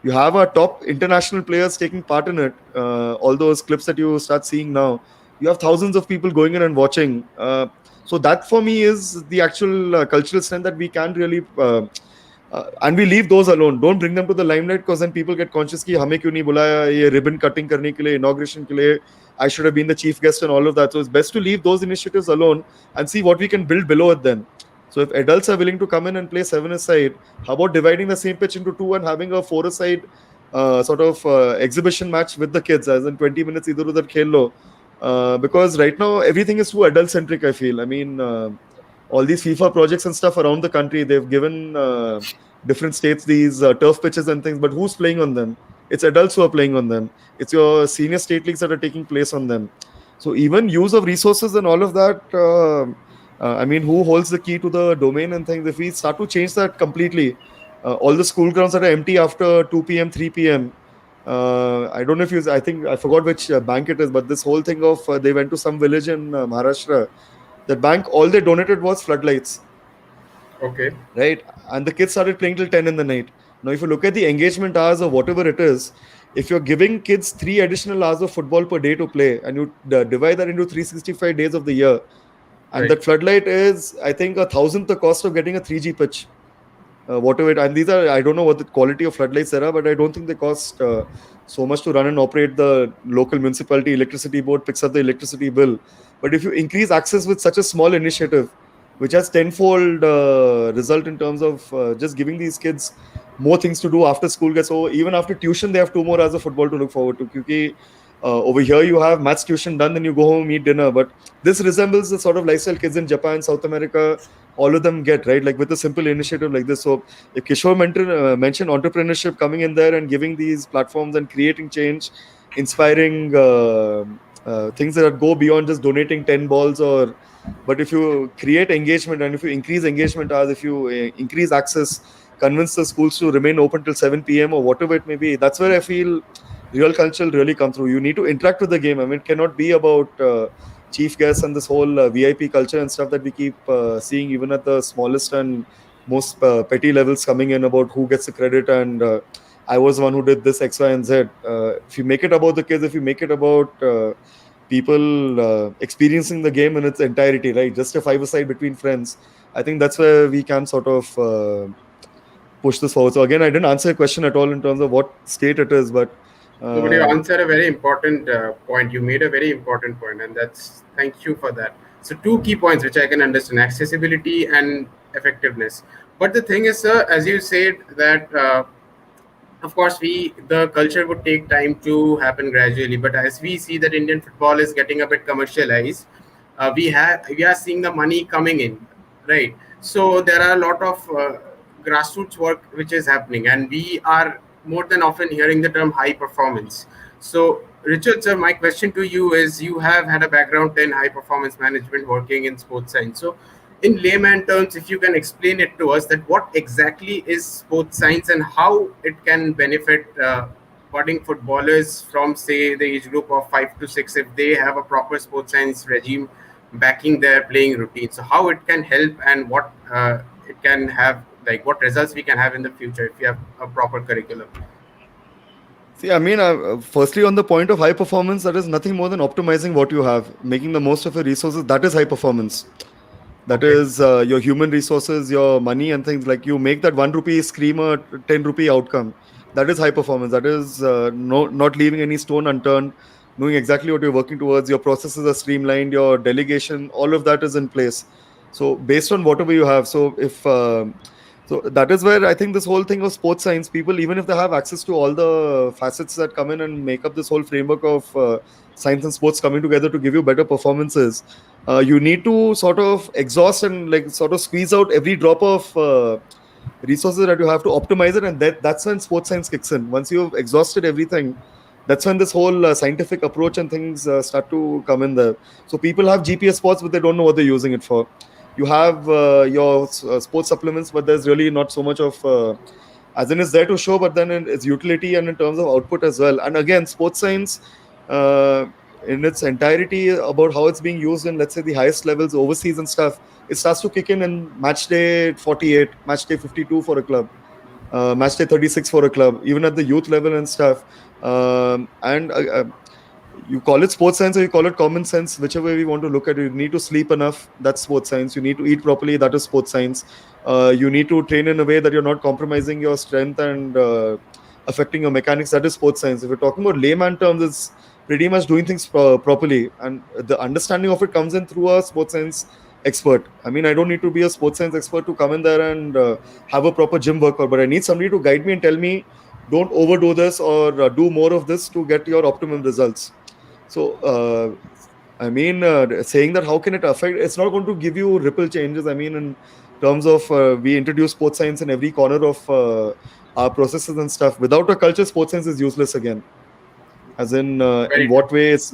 You have our top international players taking part in it. All those clips that you start seeing now, you have thousands of people going in and watching. So that for me is the actual cultural strength that we can really and we leave those alone. Don't bring them to the limelight, because then people get conscious कि हमें क्यों नहीं बुलाया ये ribbon cutting करने के लिए, inauguration के लिए, I should have been the chief guest and all of that. So it's best to leave those initiatives alone and see what we can build below it then. So if adults are willing to come in and play 7-a-side, how about dividing the same pitch into 2 and having a 4-a-side sort of exhibition match with the kids, as in 20 minutes either udhar khel lo. Because right now everything is too adult centric, I feel. I mean, all these FIFA projects and stuff around the country, they've given different states these turf pitches and things, but who's playing on them? It's adults who are playing on them. It's your senior state leagues that are taking place on them. So even use of resources and all of that, I mean, who holds the key to the domain and things? If we start to change that completely, all the school grounds that are empty after 2 p.m., 3 p.m., I don't know if I think, I forgot which bank it is, but this whole thing of they went to some village in Maharashtra. That bank, all they donated was floodlights. Okay. Right? And the kids started playing till 10 in the night. Now, if you look at the engagement hours or whatever it is, if you're giving kids 3 additional hours of football per day to play, and you divide that into 365 days of the year, and that floodlight is, I think, 1,000th the cost of getting a 3G pitch. Whatever it, and these are, I don't know what the quality of floodlights there are, but I don't think they cost so much to run and operate. The local municipality electricity board picks up the electricity bill. But if you increase access with such a small initiative, which has tenfold result in terms of just giving these kids more things to do after school gets over, even after tuition, they have 2 more hours of football to look forward to. Because over here you have maths tuition done, then you go home, eat dinner. But this resembles the sort of lifestyle kids in Japan, South America, all of them get, right? Like with a simple initiative like this. So if Kishore mentioned entrepreneurship coming in there and giving these platforms and creating change, inspiring things that go beyond just donating 10 balls, or but if you create engagement and if you increase engagement hours, if you increase access, convince the schools to remain open till 7 p.m. or whatever it may be, that's where I feel real culture will really come through. You need to interact with the game. I mean, it cannot be about chief guests and this whole VIP culture and stuff that we keep seeing even at the smallest and most petty levels coming in about who gets the credit and I was the one who did this X, Y, and Z. If you make it about the kids, if you make it about people experiencing the game in its entirety, right? Just a five-a-side between friends. I think that's where we can sort of push this forward. So again, I didn't answer your question at all in terms of what state it is, but But you answered a very important point. You made a very important point, and that's thank you for that. So two key points which I can understand: accessibility and effectiveness. But the thing is, sir, as you said that. Of course, the culture would take time to happen gradually, but as we see that Indian football is getting a bit commercialized, we are seeing the money coming in, right? So there are a lot of grassroots work which is happening, and we are more than often hearing the term high performance. So Richard, sir, my question to you is: you have had a background in high performance management, working in sports science. So in layman terms, if you can explain it to us, that what exactly is sports science and how it can benefit budding footballers from, say, the age group of 5 to 6, if they have a proper sports science regime backing their playing routine. So how it can help, and what it can have, like what results we can have in the future if you have a proper curriculum. see, I mean, firstly, on the point of high performance, that is nothing more than optimizing what you have, making the most of your resources. That is high performance. That Okay. is your human resources, your money, and things like you make that 1 rupee scream a 10 rupee outcome. That is high performance. That is not leaving any stone unturned, knowing exactly what you're working towards. Your processes are streamlined, your delegation, all of that is in place. So, based on whatever you have. So, if so that is where I think this whole thing of sports science, people, even if they have access to all the facets that come in and make up this whole framework of science and sports coming together to give you better performances, you need to sort of exhaust and like sort of squeeze out every drop of resources that you have to optimize it, and that's when sports science kicks in. Once you've exhausted everything, that's when this whole scientific approach and things start to come in there. So people have GPS spots, but they don't know what they're using it for. You have your sports supplements, but there's really not so much of as in it's there to show, but then in its utility and in terms of output as well. And again, sports science uh, in its entirety about how it's being used in, let's say, the highest levels overseas and stuff, it starts to kick in match day 48, match day 52 for a club, match day 36 for a club, even at the youth level and stuff. And you call it sports science or you call it common sense, whichever way we want to look at it. You need to sleep enough, that's sports science. You need to eat properly, that is sports science. You need to train in a way that you're not compromising your strength and affecting your mechanics, that is sports science. If you're talking about layman terms, it's pretty much doing things properly, and the understanding of it comes in through a sports science expert. I mean, I don't need to be a sports science expert to come in there and have a proper gym workout, but I need somebody to guide me and tell me, don't overdo this, or do more of this to get your optimum results. So, I mean, saying that how can it affect? It's not going to give you ripple changes. I mean, in terms of we introduce sports science in every corner of our processes and stuff. Without a culture, sports science is useless again. As in Very true. what way it's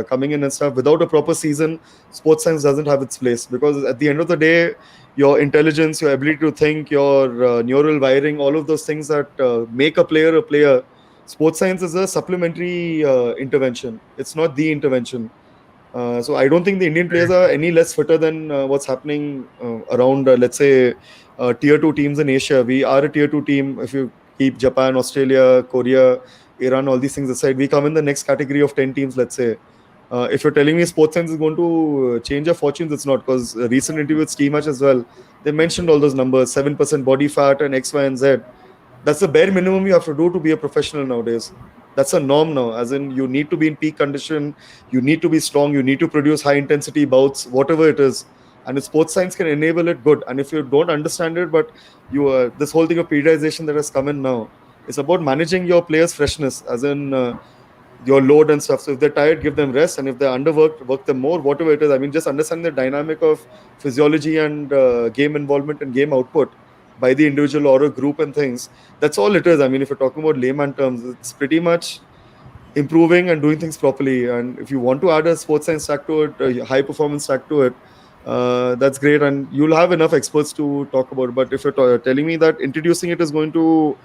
coming in and stuff. Without a proper season, sports science doesn't have its place, because at the end of the day, your intelligence, your ability to think, your neural wiring, all of those things that make a player, sports science is a supplementary intervention. It's not the intervention. So I don't think the Indian players are any less fitter than what's happening around, let's say, tier 2 teams in Asia. We are a tier 2 team. If you keep Japan, Australia, Korea, Iran, all these things aside, we come in the next category of 10 teams, let's say. If you're telling me sports science is going to change our fortunes, it's not, because a recent interview with Steam Match as well, they mentioned all those numbers, 7% body fat and X, Y, and Z. That's the bare minimum you have to do to be a professional nowadays. That's a norm now, as in you need to be in peak condition, you need to be strong, you need to produce high intensity bouts, whatever it is. And if sports science can enable it, good. And if you don't understand it, but you this whole thing of periodization that has come in now, it's about managing your players' freshness, as in your load and stuff. So if they're tired, give them rest, and if they're underworked, work them more, whatever it is. I mean, just understand the dynamic of physiology and game involvement and game output by the individual or a group and things. That's all it is. I mean, if you're talking about layman terms, it's pretty much improving and doing things properly. And if you want to add a sports science stack to it, a high performance stack to it, that's great, and you'll have enough experts to talk about it. But if you're telling me that introducing it is going to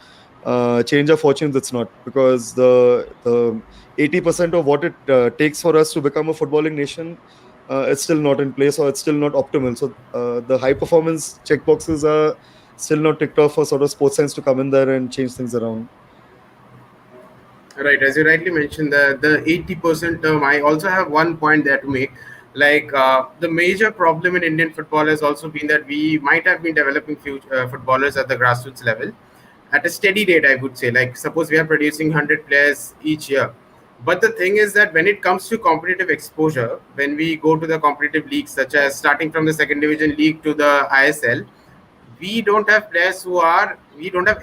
change our fortunes, it's not, because the 80% of what it takes for us to become a footballing nation, it's still not in place, or it's still not optimal. So the high performance checkboxes are still not ticked off for sort of sports science to come in there and change things around. Right, as you rightly mentioned, the 80% term, I also have one point there to make. Like the major problem in Indian football has also been that we might have been developing few footballers at the grassroots level at a steady rate, I would say. Like suppose we are producing 100 players each year. But the thing is that when it comes to competitive exposure, when we go to the competitive leagues, such as starting from the second division league to the ISL, we don't have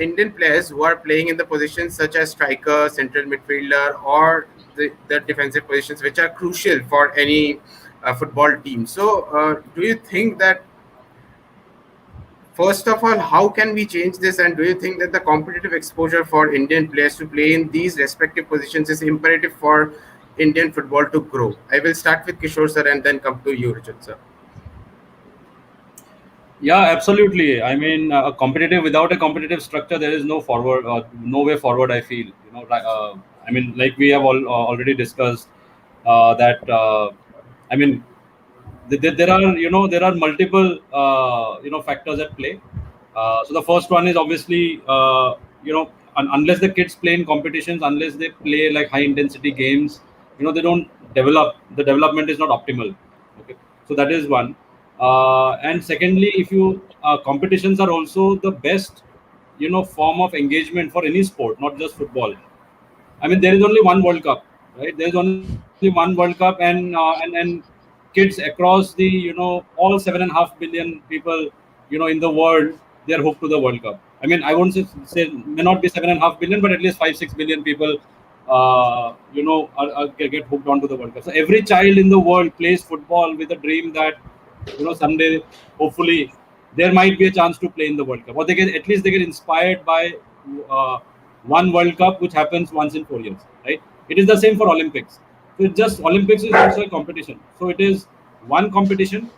Indian players who are playing in the positions such as striker, central midfielder, or the defensive positions, which are crucial for any football team. So, do you think that, first of all, how can we change this? And do you think that the competitive exposure for Indian players to play in these respective positions is imperative for Indian football to grow? I will start with Kishore sir and then come to you, Richard sir. Yeah, absolutely. I mean, without a competitive structure, there is no forward, no way forward. I feel, I mean, like we have already discussed that. I mean, there are there are multiple factors at play. So the first one is obviously unless the kids play in competitions, unless they play like high intensity games, they don't develop. The development is not optimal. Okay, so that is one. And secondly, if you competitions are also the best form of engagement for any sport, not just football. I mean, there is only one World Cup, right? There is only one World Cup, and kids across the all 7.5 billion people in the world, they are hooked to the World Cup. I mean, I won't say may not be 7.5 billion, but at least 5-6 billion people, get hooked onto the World Cup. So every child in the world plays football with a dream that someday, hopefully, there might be a chance to play in the World Cup, or they get inspired by uh, one World Cup, which happens once in 4 years, right? It is the same for Olympics. So it's just Olympics is also a competition. So it is one competition.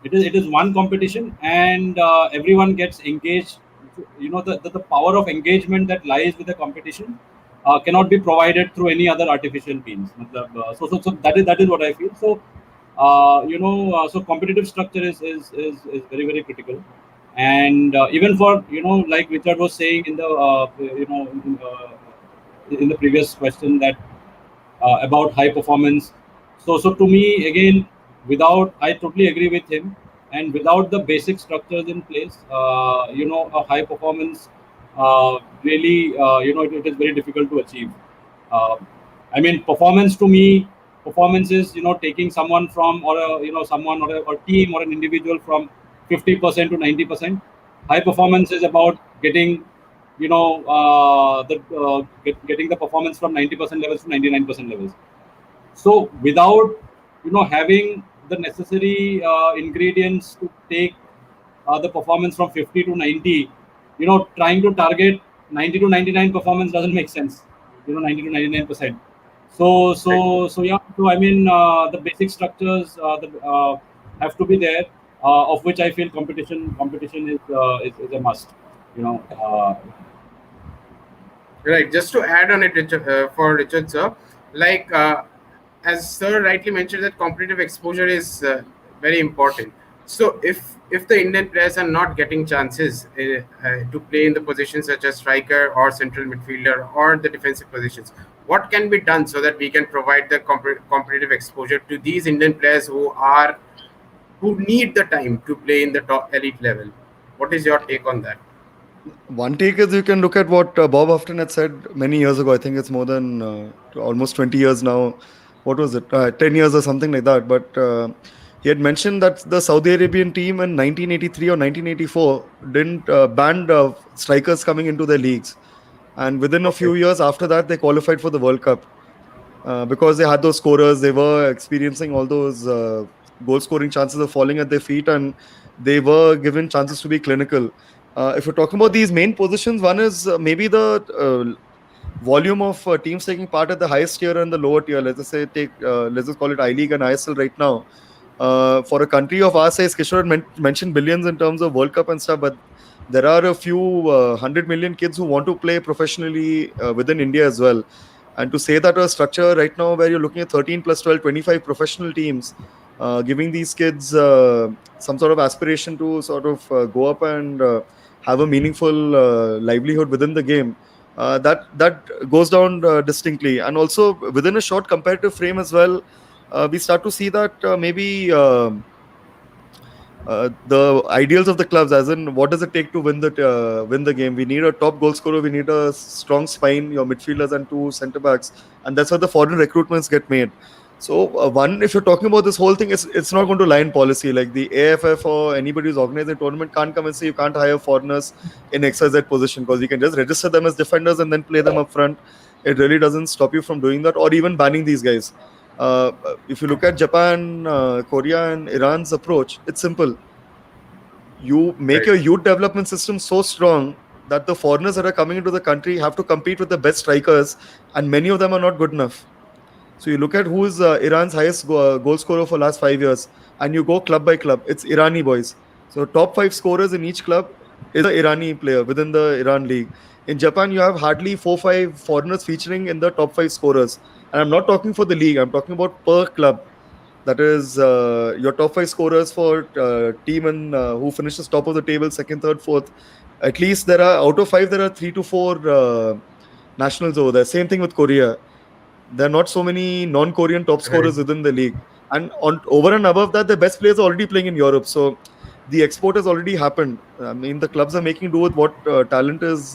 It is one competition, and everyone gets engaged. The power of engagement that lies with the competition cannot be provided through any other artificial means. So that is what I feel. So so competitive structure is very, very critical. And even for like Richard was saying in the in the previous question, that about high performance. So to me, again, without, I totally agree with him, and without the basic structures in place, a high performance really, it is very difficult to achieve. Uh, I mean, performance is taking someone from, or someone, or team, or an individual from 50% to 90%. High performance is about getting getting the performance from 90% levels to 99% levels. So without having the necessary ingredients to take the performance from 50 to 90, trying to target 90 to 99 performance doesn't make sense. 90 to 99%. So yeah. So I mean, the basic structures have to be there, of which I feel competition is a must. You know. Right. Just to add on it, Richard, for Richard sir, like as sir rightly mentioned, that competitive exposure is very important. So if the Indian players are not getting chances to play in the positions such as striker or central midfielder or the defensive positions, what can be done so that we can provide the competitive exposure to these Indian players who need the time to play in the top elite level? What is your take on that? One take is you can look at what Bob Houghton had said many years ago. I think it's more than almost 20 years now. What was it? 10 years or something like that. But he had mentioned that the Saudi Arabian team in 1983 or 1984 didn't ban strikers coming into their leagues. And within a few years after that, they qualified for the World Cup. because they had those scorers. They were experiencing all those goal scoring chances of falling at their feet, and they were given chances to be clinical. If you're talking about these main positions, one is maybe the volume of teams taking part at the highest tier and the lower tier. Let's just say let's just call it I League and ISL right now. For a country of our size, Kishore mentioned billions in terms of World Cup and stuff, but there are a few 100 million kids who want to play professionally within India as well. And to say that a structure right now where you're looking at 13 plus 12, 25 professional teams, giving these kids some sort of aspiration to sort of go up and have a meaningful livelihood within the game, that goes down distinctly. And also within a short competitive frame as well, we start to see that maybe the ideals of the clubs, as in what does it take to win the game. We need a top goal scorer, we need a strong spine, your midfielders and two centre backs, and that's where the foreign recruitments get made. So one, if you're talking about this whole thing, it's not going to lie in policy. Like the AFF or anybody who's organizing a tournament can't come and say you can't hire foreigners in XYZ position, because you can just register them as defenders and then play them up front. It really doesn't stop you from doing that, or even banning these guys. If you look at Japan, Korea, and Iran's approach, it's simple. You make your youth development system so strong that the foreigners that are coming into the country have to compete with the best strikers, and many of them are not good enough. So you look at who is Iran's highest goal scorer for last 5 years, and you go club by club. It's Irani boys. So top 5 scorers in each club is an Irani player within the Iran league. In Japan, you have hardly 4-5 foreigners featuring in the top 5 scorers. And I'm not talking for the league. I'm talking about per club. That is your top 5 scorers for team and who finishes top of the table, second, third, fourth. At least there are, out of 5, there are 3 to 4 nationals over there. Same thing with Korea. There are not so many non-Korean top scorers within the league. And over and above that, the best players are already playing in Europe. So the export has already happened. I mean, the clubs are making do with what talent is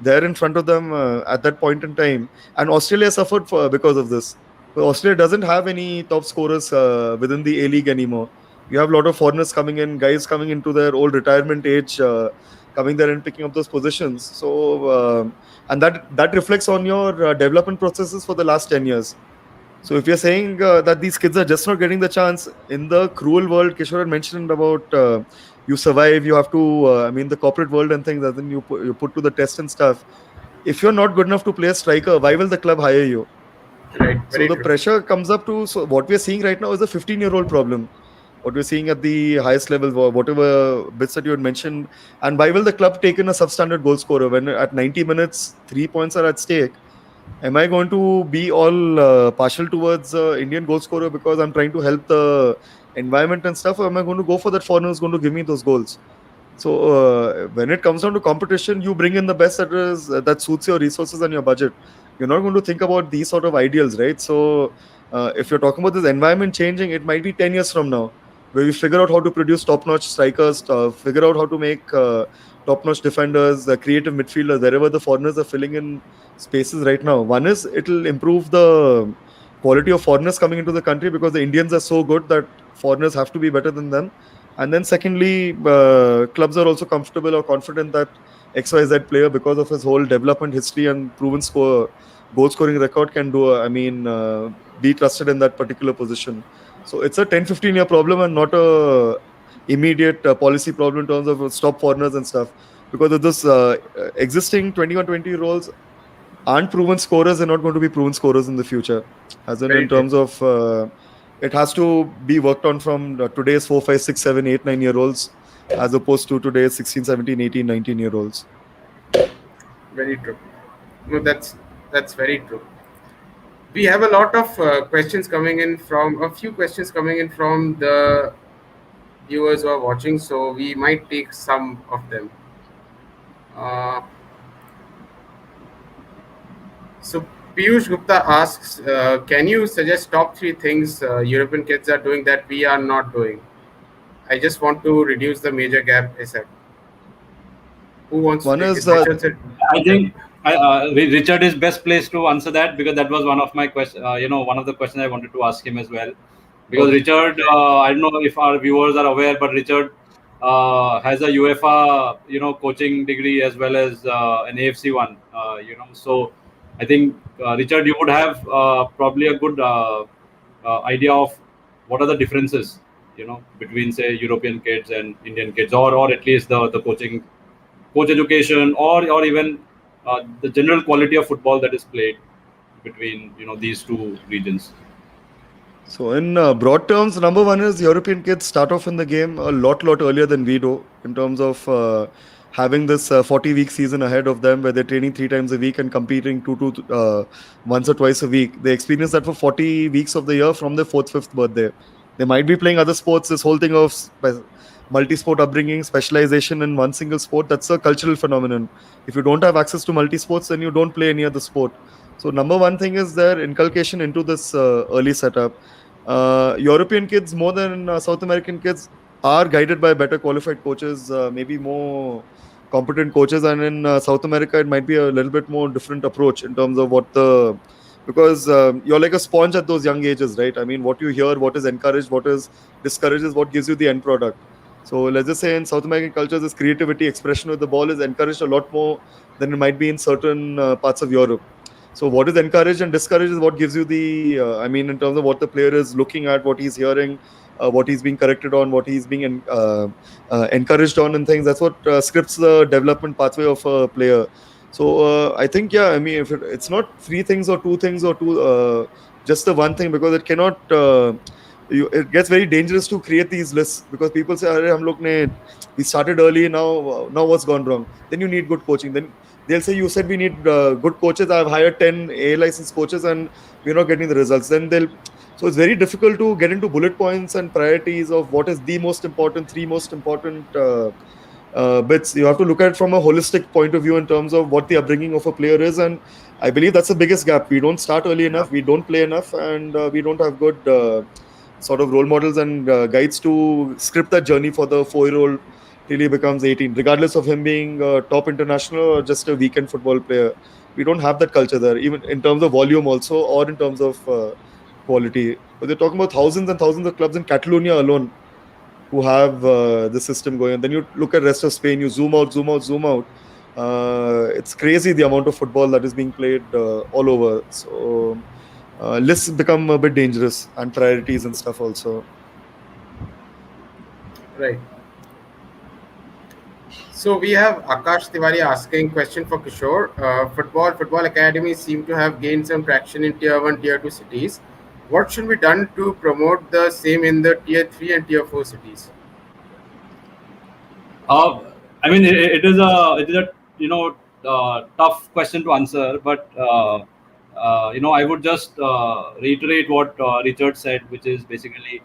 there in front of them at that point in time. And Australia suffered because of this. Australia doesn't have any top scorers within the A-League anymore. You have a lot of foreigners coming in, guys coming into their old retirement age, coming there and picking up those positions. So, and that reflects on your development processes for the last 10 years. So if you're saying that these kids are just not getting the chance in the cruel world, Kishore had mentioned about you survive, you have to, I mean, the corporate world and things, and then you put to the test and stuff. If you're not good enough to play a striker, why will the club hire you? Right, so the pressure comes up to, so what we're seeing right now is a 15-year-old problem. What we're seeing at the highest level, whatever bits that you had mentioned. And why will the club take in a substandard goal scorer when at 90 minutes, 3 points are at stake? Am I going to be all partial towards Indian goal scorer because I'm trying to help the environment and stuff? Or am I going to go for that foreigner who's going to give me those goals? So when it comes down to competition, you bring in the best that suits your resources and your budget. You're not going to think about these sort of ideals, right? So if you're talking about this environment changing, it might be 10 years from now, where we figure out how to produce top-notch strikers, figure out how to make top-notch defenders, creative midfielders, wherever the foreigners are filling in spaces right now. One is it'll improve the quality of foreigners coming into the country, because the Indians are so good that foreigners have to be better than them. And then secondly, clubs are also comfortable or confident that XYZ player, because of his whole development history and proven goal scoring record, can be trusted in that particular position. So it's a 10-15 year problem and not a immediate policy problem in terms of stop foreigners and stuff. Because of this existing 21-20 roles aren't proven scorers, they're not going to be proven scorers in the future. As in terms of it has to be worked on from today's 4, 5, 6, 7, 8, 9 year olds, as opposed to today's 16, 17, 18, 19 year olds. Very true. No, that's very true. We have a lot of questions coming in from the viewers who are watching, so we might take some of them. So Piyush Gupta asks, can you suggest top 3 things European kids are doing that we are not doing? I just want to reduce the major gap ASAP. Who wants One to is, I think Richard is best placed to answer that, because that was one of my questions. One of the questions I wanted to ask him as well. Because Richard, I don't know if our viewers are aware, but Richard has a UEFA, coaching degree as well as an AFC one. So I think Richard, you would have probably a good idea of what are the differences, between say European kids and Indian kids, or at least the coach education, or even the general quality of football that is played between these two regions. So in broad terms, number one is European kids start off in the game a lot earlier than we do in terms of having this 40-week season ahead of them where they're training 3 times a week and competing once or twice a week. They experience that for 40 weeks of the year from their fourth, fifth birthday. They might be playing other sports. This whole thing of multi-sport upbringing, specialization in one single sport, that's a cultural phenomenon. If you don't have access to multi-sports, then you don't play any other sport. So number one thing is their inculcation into this early setup. European kids more than South American kids are guided by better qualified coaches, maybe more competent coaches, and in South America it might be a little bit more different approach in terms of because you're like a sponge at those young ages, right? I mean, what you hear, what is encouraged, what is discouraged is what gives you the end product. So let's just say in South American cultures, this creativity, expression with the ball is encouraged a lot more than it might be in certain parts of Europe. So what is encouraged and discouraged is what gives you in terms of what the player is looking at, what he's hearing, what he's being corrected on, what he's being encouraged on, and things. That's what scripts the development pathway of a player. So I think, yeah, I mean, if it's not three things or two things or just the one thing, because it cannot. It gets very dangerous to create these lists because people say, we started early, now what's gone wrong? Then you need good coaching. Then they'll say, you said we need good coaches. I've hired 10 A licensed coaches and we're not getting the results. So it's very difficult to get into bullet points and priorities of what is the most important, three most important bits. You have to look at it from a holistic point of view in terms of what the upbringing of a player is. And I believe that's the biggest gap. We don't start early enough. We don't play enough, and we don't have good sort of role models and guides to script that journey for the 4-year-old till he becomes 18, regardless of him being a top international or just a weekend football player. We don't have that culture there, even in terms of volume also, or in terms of quality. But they're talking about thousands and thousands of clubs in Catalonia alone who have the system going. And then you look at rest of Spain, you zoom out. It's crazy the amount of football that is being played all over. So lists become a bit dangerous, and priorities and stuff also. Right. So we have Akash Tiwari asking question for Kishore. Football academies seem to have gained some traction in tier 1, tier 2 cities. What should be done to promote the same in the tier 3 and tier 4 cities? I mean, it is a tough question to answer, but I would just reiterate what Richard said, which is basically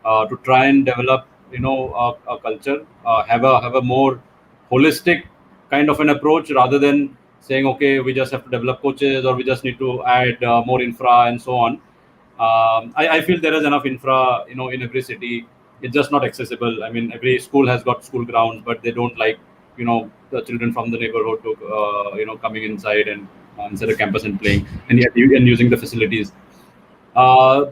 to try and develop a culture, have a more holistic kind of an approach rather than saying, okay, we just have to develop coaches or we just need to add more infra and so on. I feel there is enough infra in every city. It's just not accessible. I mean, every school has got school grounds, but they don't like the children from the neighborhood to coming inside the campus and playing and using the facilities. I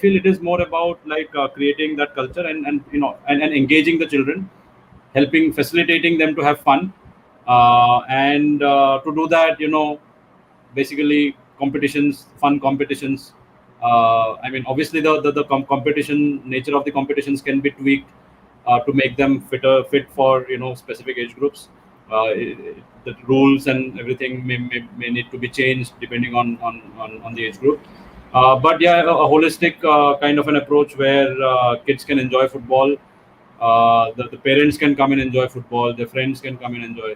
feel it is more about like creating that culture and engaging the children, facilitating them to have fun, and to do that, basically fun competitions. I mean, obviously the competition nature of the competitions can be tweaked to make them fit for specific age groups. The rules and everything may need to be changed depending on the age group. But yeah, a holistic kind of an approach where kids can enjoy football. The parents can come and enjoy football. Their friends can come and enjoy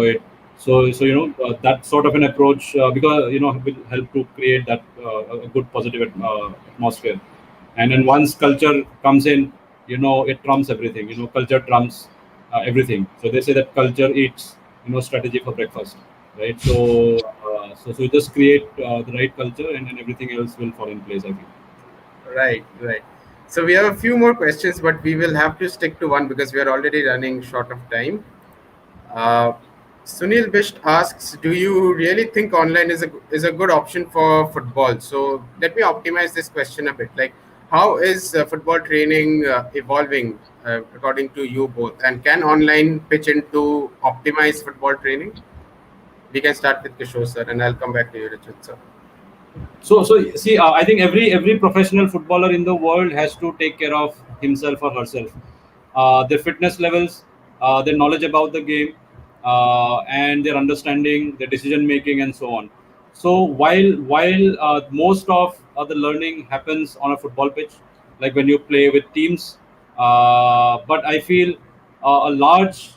it. So that sort of an approach, because will help to create that a good positive atmosphere. And then once culture comes in, it trumps everything. Culture trumps everything. So they say that culture eats strategy for breakfast, right? So you just create the right culture, and then everything else will fall in place, I feel. Right. So we have a few more questions, but we will have to stick to one because we are already running short of time. Sunil Bisht asks, do you really think online is a good option for football? So let me optimize this question a bit. Like, how is football training evolving according to you both? And can online pitch in to optimize football training? We can start with Kishore sir, and I'll come back to you, Richard sir. So see, I think every professional footballer in the world has to take care of himself or herself, their fitness levels, their knowledge about the game, and their understanding, their decision making, and so on. So while most of the learning happens on a football pitch, like when you play with teams, but I feel a large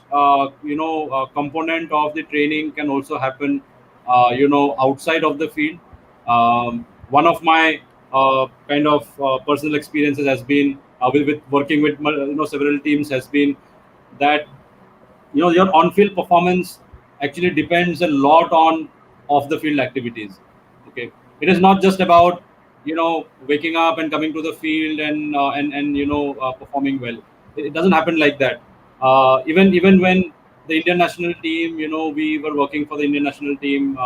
component of the training can also happen outside of the field. One of my kind of personal experiences has been with working with several teams has been that your on-field performance actually depends a lot on off-the-field activities. Okay, it is not just about waking up and coming to the field and performing well. It doesn't happen like that. Even when the Indian national team, we were working for the Indian national team.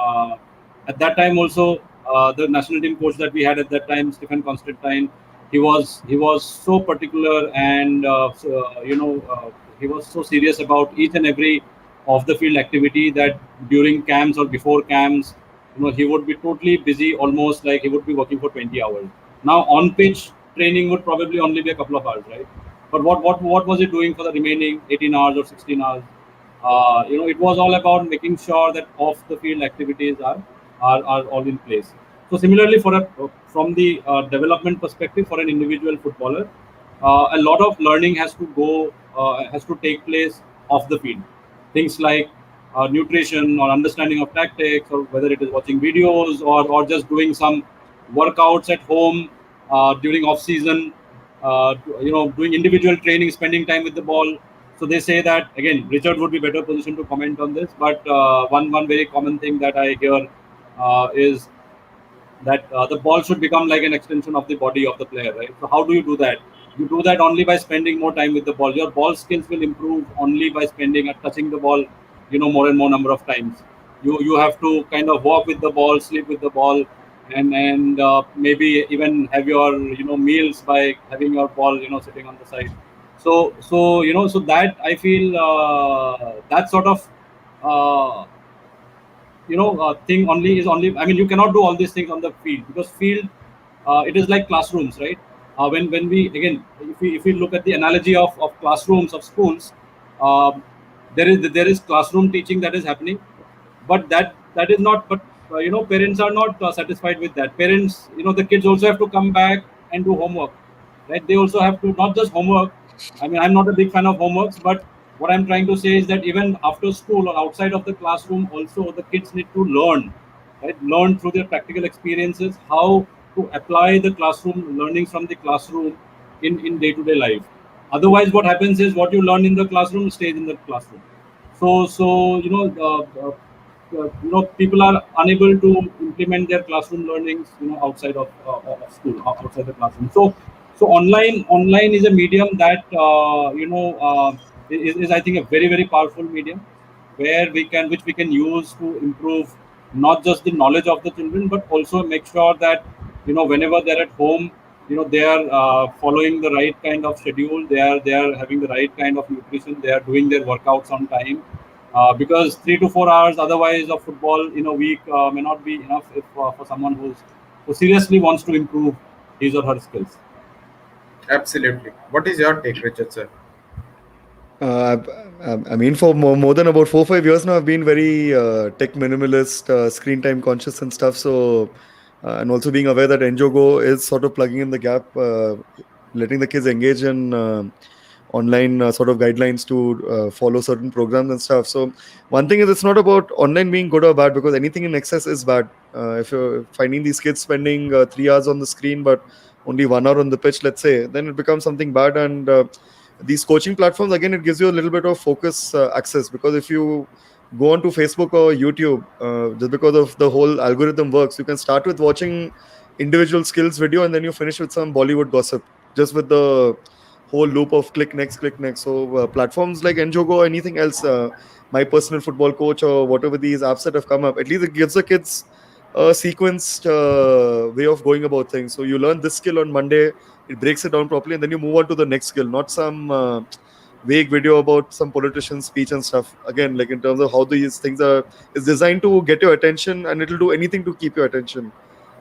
At that time also, the national team coach that we had at that time, Stephen Constantine, he was so particular and he was so serious about each and every off the field activity that during camps or before camps, he would be totally busy, almost like he would be working for 20 hours. Now on pitch training would probably only be a couple of hours, right? But what was he doing for the remaining 18 hours or 16 hours? It was all about making sure that off the field activities are all in place. So similarly, from the development perspective for an individual footballer, a lot of learning has to take place off the field. Things like nutrition or understanding of tactics, or whether it is watching videos or just doing some workouts at home during off season, doing individual training, spending time with the ball. So they say that, again, Richard would be better positioned to comment on this, but one very common thing that I hear is that the ball should become like an extension of the body of the player, right? So how do you do that? You do that only by spending more time with the ball. Your ball skills will improve only by spending and touching the ball, more and more number of times. You have to kind of walk with the ball, sleep with the ball, and maybe even have your meals by having your ball sitting on the side. So that I feel that sort of uh, thing only is only, I mean, you cannot do all these things on the field, because field, it is like classrooms, right? When we, again, if we look at the analogy of classrooms of schools, um, there is classroom teaching that is happening, but that is not, but parents are not satisfied with that. Parents, the kids also have to come back and do homework, right? They also have to, not just homework. I mean, I'm not a big fan of homeworks, but what I'm trying to say is that even after school or outside of the classroom, also the kids need to learn, right? Learn through their practical experiences how to apply the classroom learnings from the classroom in day-to-day life. Otherwise, what happens is what you learn in the classroom stays in the classroom. So people are unable to implement their classroom learnings outside of school, outside the classroom. So online is a medium that is, I think, a very very powerful medium, where which we can use to improve not just the knowledge of the children, but also make sure that whenever they're at home, they are following the right kind of schedule, they are having the right kind of nutrition, they are doing their workouts on time, because 3 to 4 hours otherwise of football in a week may not be enough if for someone who seriously wants to improve his or her skills. Absolutely. What is your take, Richard sir? Uh, I mean, for more than about 4 or 5 years now, I've been very tech minimalist, screen time conscious and stuff. So, and also being aware that enJogo is sort of plugging in the gap, letting the kids engage in online sort of guidelines to follow certain programs and stuff. So, one thing is, it's not about online being good or bad, because anything in excess is bad. If you're finding these kids spending 3 hours on the screen but only 1 hour on the pitch, let's say, then it becomes something bad. And these coaching platforms, again, it gives you a little bit of focus access, because if you go onto Facebook or YouTube, just because of the whole algorithm works, you can start with watching individual skills video and then you finish with some Bollywood gossip, just with the whole loop of click next, click next. So platforms like enJogo or anything else, my personal football coach or whatever these apps that have come up, at least it gives the kids a sequenced way of going about things. So you learn this skill on Monday, it breaks it down properly, and then you move on to the next skill, not some vague video about some politician's speech and stuff. Again, like in terms of how these things are, it's designed to get your attention, and it'll do anything to keep your attention.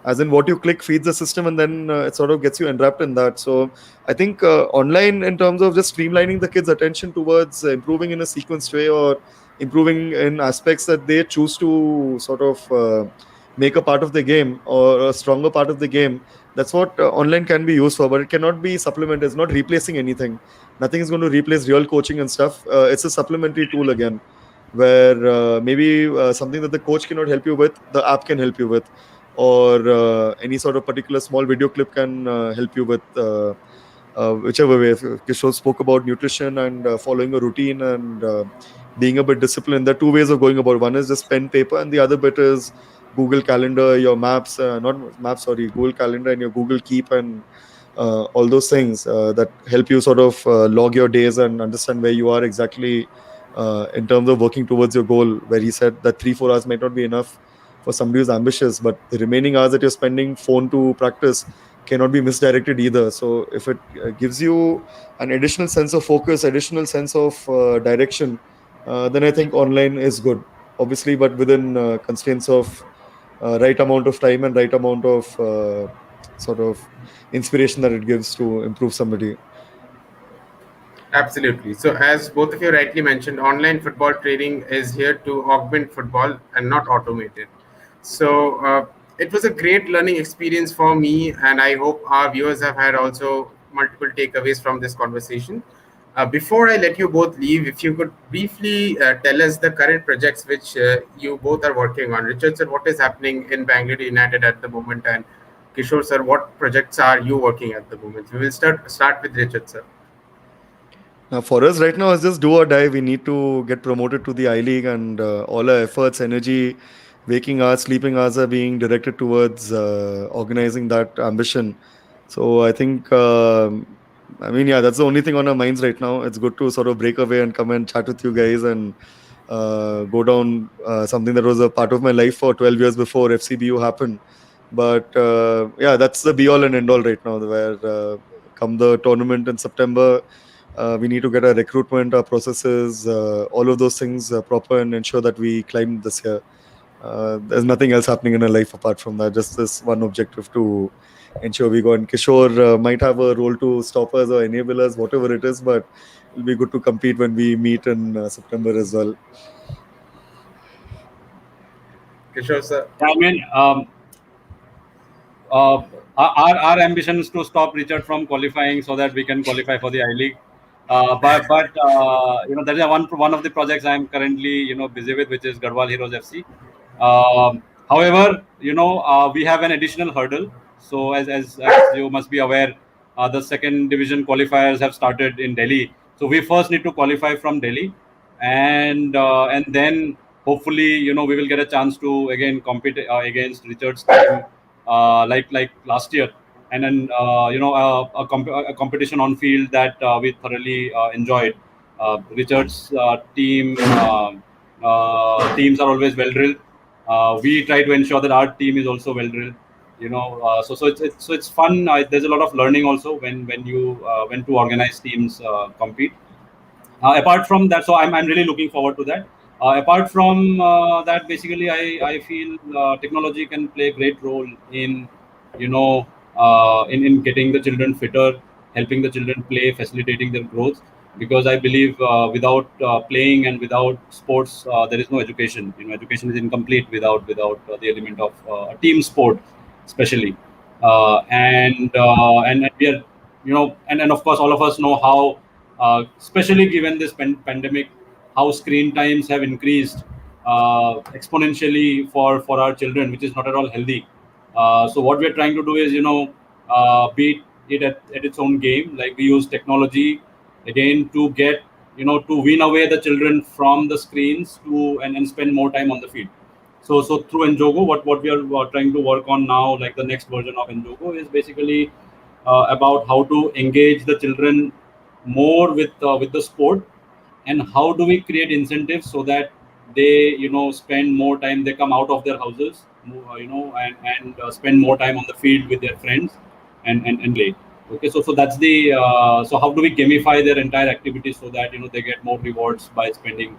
As in, what you click feeds the system, and then it sort of gets you enwrapped in that. So I think online, in terms of just streamlining the kids' attention towards improving in a sequenced way, or improving in aspects that they choose to sort of make a part of the game, or a stronger part of the game, that's what online can be used for. But it cannot be supplemented. It's not replacing anything. Nothing is going to replace real coaching and stuff. It's a supplementary tool again, where maybe something that the coach cannot help you with, the app can help you with, or any sort of particular small video clip can help you with, whichever way. If Kishore spoke about nutrition and following a routine, and being a bit disciplined. There are two ways of going about it. One is just pen, paper, and the other bit is Google Calendar, your maps, not maps, sorry, Google Calendar and your Google Keep, and all those things that help you sort of log your days and understand where you are exactly in terms of working towards your goal. Where he said that 3-4 hours might not be enough for somebody who's ambitious, but the remaining hours that you're spending phone to practice cannot be misdirected either. So if it gives you an additional sense of focus, additional sense of direction, then I think online is good, obviously, but within constraints of right amount of time and right amount of sort of inspiration that it gives to improve somebody. Absolutely. So, as both of you rightly mentioned, online football training is here to augment football and not automate it. So, it was a great learning experience for me, and I hope our viewers have had also multiple takeaways from this conversation. Before I let you both leave, if you could briefly tell us the current projects which you both are working on. Richard sir, what is happening in Bangalore United at the moment, and Kishore sir, what projects are you working at the moment? We will start with Richard sir. Now, for us right now, it's just do or die. We need to get promoted to the I League, and all our efforts, energy, waking hours, sleeping hours are being directed towards organizing that ambition. So I think, I mean, yeah, that's the only thing on our minds right now. It's good to sort of break away and come and chat with you guys, and go down something that was a part of my life for 12 years before FCBU happened. But yeah, that's the be all and end all right now, where come the tournament in September, we need to get our recruitment, our processes, all of those things proper, and ensure that we climb this year. There's nothing else happening in our life apart from that. Just this one objective to ensure we go. And Kishore might have a role to stop us or enable us, whatever it is, but it'll be good to compete when we meet in September as well. Kishore sir. I mean, our ambition is to stop Richard from qualifying so that we can qualify for the I League. But that is one of the projects I am currently busy with, which is Garhwal Heroes FC. However, we have an additional hurdle. So as you must be aware, the second division qualifiers have started in Delhi. So we first need to qualify from Delhi, and then hopefully we will get a chance to again compete against Richard's team like last year, and then a competition on field that we thoroughly enjoyed. Richard's teams are always well drilled. We try to ensure that our team is also well drilled. So it's fun. There's a lot of learning also when two organized teams compete. Apart from that, so I'm really looking forward to that. Apart from that, basically, I feel technology can play a great role in, in getting the children fitter, helping the children play, facilitating their growth. Because I believe without playing and without sports, there is no education. Education is incomplete without the element of a team sport, especially. And we are, and of course, all of us know how, especially given this pandemic, how screen times have increased exponentially for our children, which is not at all healthy. So what we're trying to do is, beat it at its own game. Like we use technology again to get, to wean away the children from the screens and spend more time on the field. So through enJogo, what we are trying to work on now, like the next version of enJogo, is basically about how to engage the children more with the sport, and how do we create incentives so that they spend more time, they come out of their houses, and spend more time on the field with their friends and play. Okay, so that's the so how do we gamify their entire activity so that they get more rewards by spending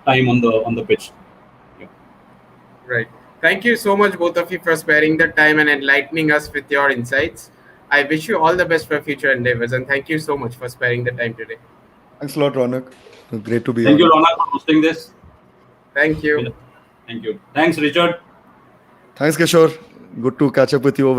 time on the pitch? Yeah. Right. Thank you so much, both of you, for sparing the time and enlightening us with your insights. I wish you all the best for future endeavors, and thank you so much for sparing the time today. Thanks a lot, Ronak. Great to be Thank on. you, Ronak, for hosting this. Thank you. Thank you. Thanks, Richard. Thanks, Kishore. Good to catch up with you over here.